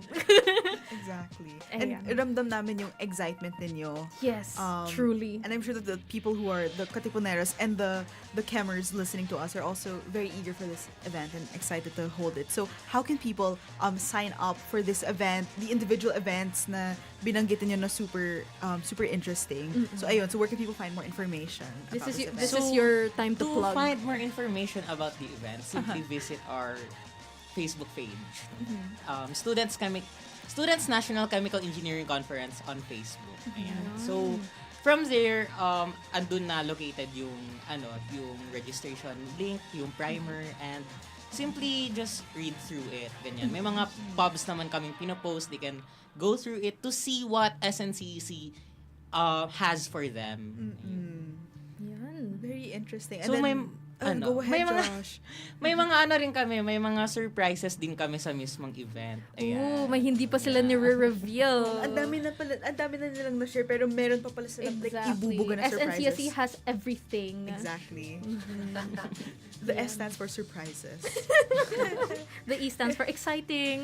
Exactly. Ayan. And ramdam namin yung excitement ninyo. Yes, truly. And I'm sure that the people who are the Katipuneros and the Kemmers listening to us are also very eager for this event and excited to hold it. So how can people sign up for this event, the individual events na binanggitin nyo na super interesting? So ayun, so where can people find more information This about is this event? this is your time to plug. find more information about the event, simply visit our Facebook page. Students National Chemical Engineering Conference on Facebook. Ayan. So, from there, andun na located yung registration link, yung primer, and simply just read through it. Ganyan. May mga pubs naman kaming pinopost. They can go through it to see what SNCEC has for them. Yan. Very interesting. So, Go ahead, may mga, Josh. may mga rin kami, may mga surprises din kami sa mismong event. Oo, may hindi pa sila nire-reveal. Ang dami na nilang na-share, pero meron pa pala silang ibubuga na surprises. SNCSC has everything. Exactly. The S stands for surprises. The E stands for exciting.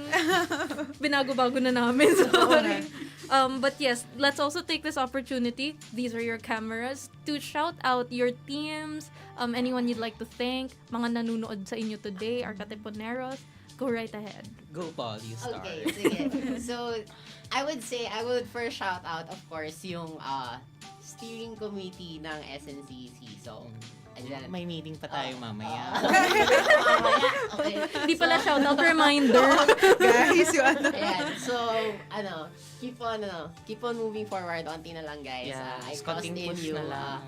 Binago-bago na namin. Sorry. But yes, let's also take this opportunity. These are your cameras to shout out your teams, anyone you'd like to thank, mga nanunood sa inyo today, our Katipuneros. Go right ahead. Go, Paul, you start. Okay, sige. So, I would first shout out, of course, yung steering committee ng SNCC. So, andyan. May meeting pa tayo mamaya. Okay. Hindi pala shout out, reminder. Guys, yung Ayan. So, keep on moving forward. Onti na lang, guys. Yeah, I trust konting in push you. na lang.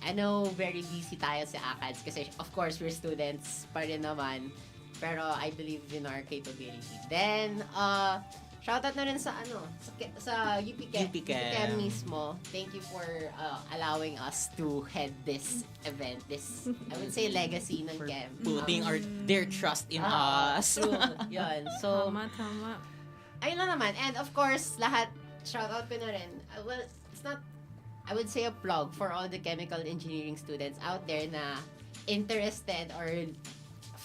I know very busy tayo sa ACADS kasi of course we're students pa rin naman. Pero I believe in our capability. Then, shoutout na rin sa UPChem mismo. Thank you for allowing us to head this event. This, I would say, legacy ng Chem. Putting their trust in us. True. Yun. So, Tama. ayun lang naman. And of course, lahat, shoutout ko na rin. Well, it's not, I would say a plug for all the chemical engineering students out there na interested or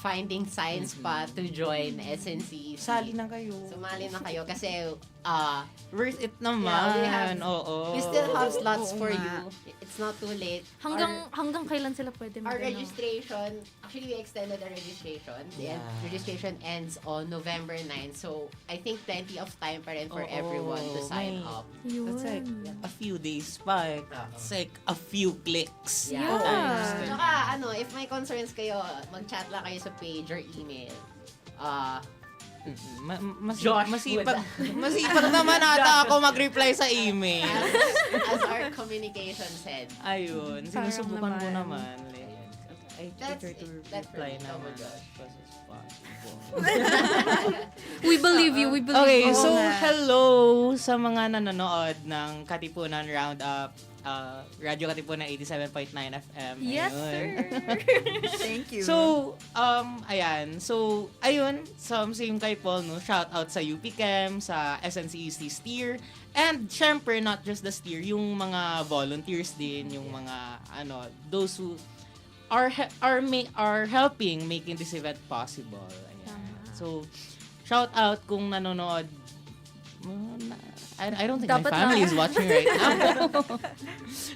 finding science pa to join SNCEC. Sali na kayo. Sumali na kayo kasi Worth it naman. we still have slots for you. It's not too late. Hanggang kailan sila pwede Our mag-ano? registration, actually we extended our registration. The registration ends on November 9. So, I think plenty of time pa rin for everyone to sign up. Yun. That's like a few days pa. It's like a few clicks. Yeah. Tsaka, if may concerns kayo, mag-chat lang kayo sa page or email. Josh Masipag naman ata ako mag-reply sa email. as our communications head. Ayun, sinusubukan ko naman. I try to That's reply right. naman. We believe you. Okay, you. so hello sa mga nanonood ng Katipunan Roundup, Radyo Katipunan 87.9 FM. Yes, Ayun. sir. Thank you. So, ayan. So, ayun, same kay Paul, no? Shout out sa UPChem, sa SNCEC Steer, and syempre, not just the Steer, yung mga volunteers din, yung mga, those who are helping making this event possible. Ayan. So, shout out kung nanonood. I don't think Dapat my family lang. is watching right now.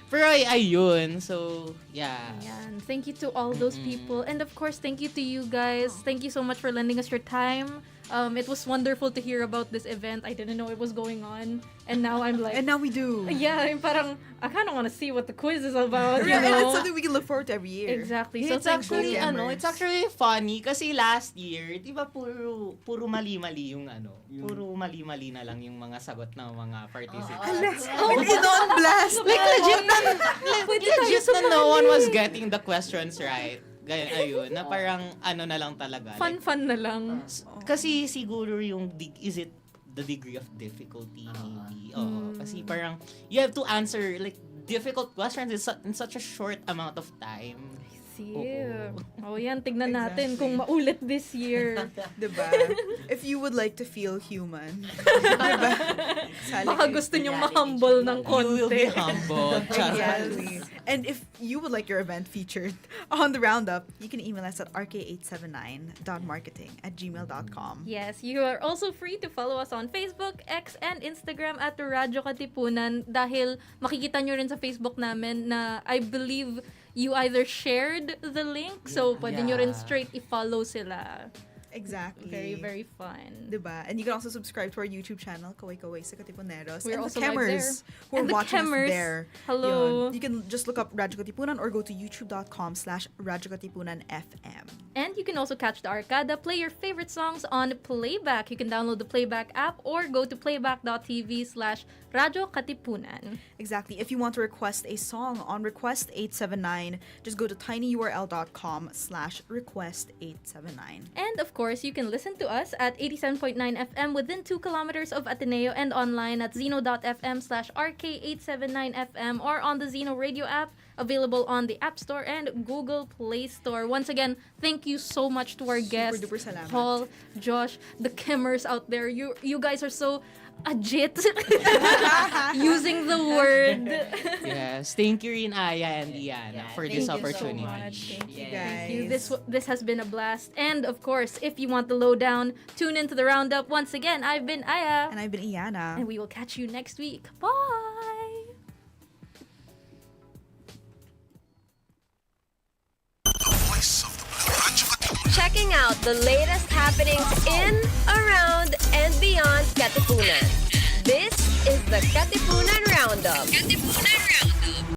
Pero ayun. So, yeah. Ayan. Thank you to all those people. And of course, thank you to you guys. Thank you so much for lending us your time. It was wonderful to hear about this event. I didn't know it was going on. And now I'm like... And now we do. Yeah, yung parang, I kind of want to see what the quiz is about, you And know? it's something we can look forward to every year. Exactly. It's thank actually you. it's actually funny kasi last year, 'di ba puro mali-mali yung puro mali-mali na lang yung mga sagot ng mga participants. On blast. Like legit na no one was getting the questions right. Ganyan, ayun, na parang na lang talaga. Fun na lang. Kasi siguro is it the degree of difficulty maybe? Oo, kasi parang you have to answer like difficult questions in such a short amount of time. See. Oh, yan. Tignan natin kung maulit this year. Diba? If you would like to feel human. Diba? Baka gusto nyong ma-humble ng You will be konti. humble. Exactly. And if you would like your event featured on the Roundup, you can email us at rk879.marketing@gmail.com. Yes, you are also free to follow us on Facebook, X, and Instagram at Radyo Katipunan dahil makikita nyo rin sa Facebook namin na I believe you either shared the link, so pwede nyo rin straight i-follow sila. Exactly. Very, very fun. Diba? And you can also subscribe to our YouTube channel, Kaway Kaway sa Katipuneros. We're and also the live Cammers. who are And the watching Kemers. us there. Hello. Yun. You can just look up Radyo Katipunan or go to youtube.com/Radyo Katipunan FM. And you can also catch the Arcada, play your favorite songs on Playback. You can download the Playback app or go to playback.tv/Radyo Katipunan. Exactly. If you want to request a song on Request 879, just go to tinyurl.com/request879. And of course, you can listen to us at 87.9 FM within 2 kilometers of Ateneo and online at zeno.fm/RK879FM or on the Zeno radio app, available on the App Store and Google Play Store. Once again, thank you so much to our guests, duper salamat. Paul, Josh, the Kemmers out there. You guys are so agit using the word. Yes, thank you rin Aya and Iana for this thank you so opportunity. much. Thank you, Yes. guys. This has been a blast. And of course, if you want the lowdown, tune into the Roundup. Once again, I've been Aya. And I've been Iana. And we will catch you next week. Bye! Checking out the latest happenings in, around, and beyond Katipunan. This is the Katipunan Roundup.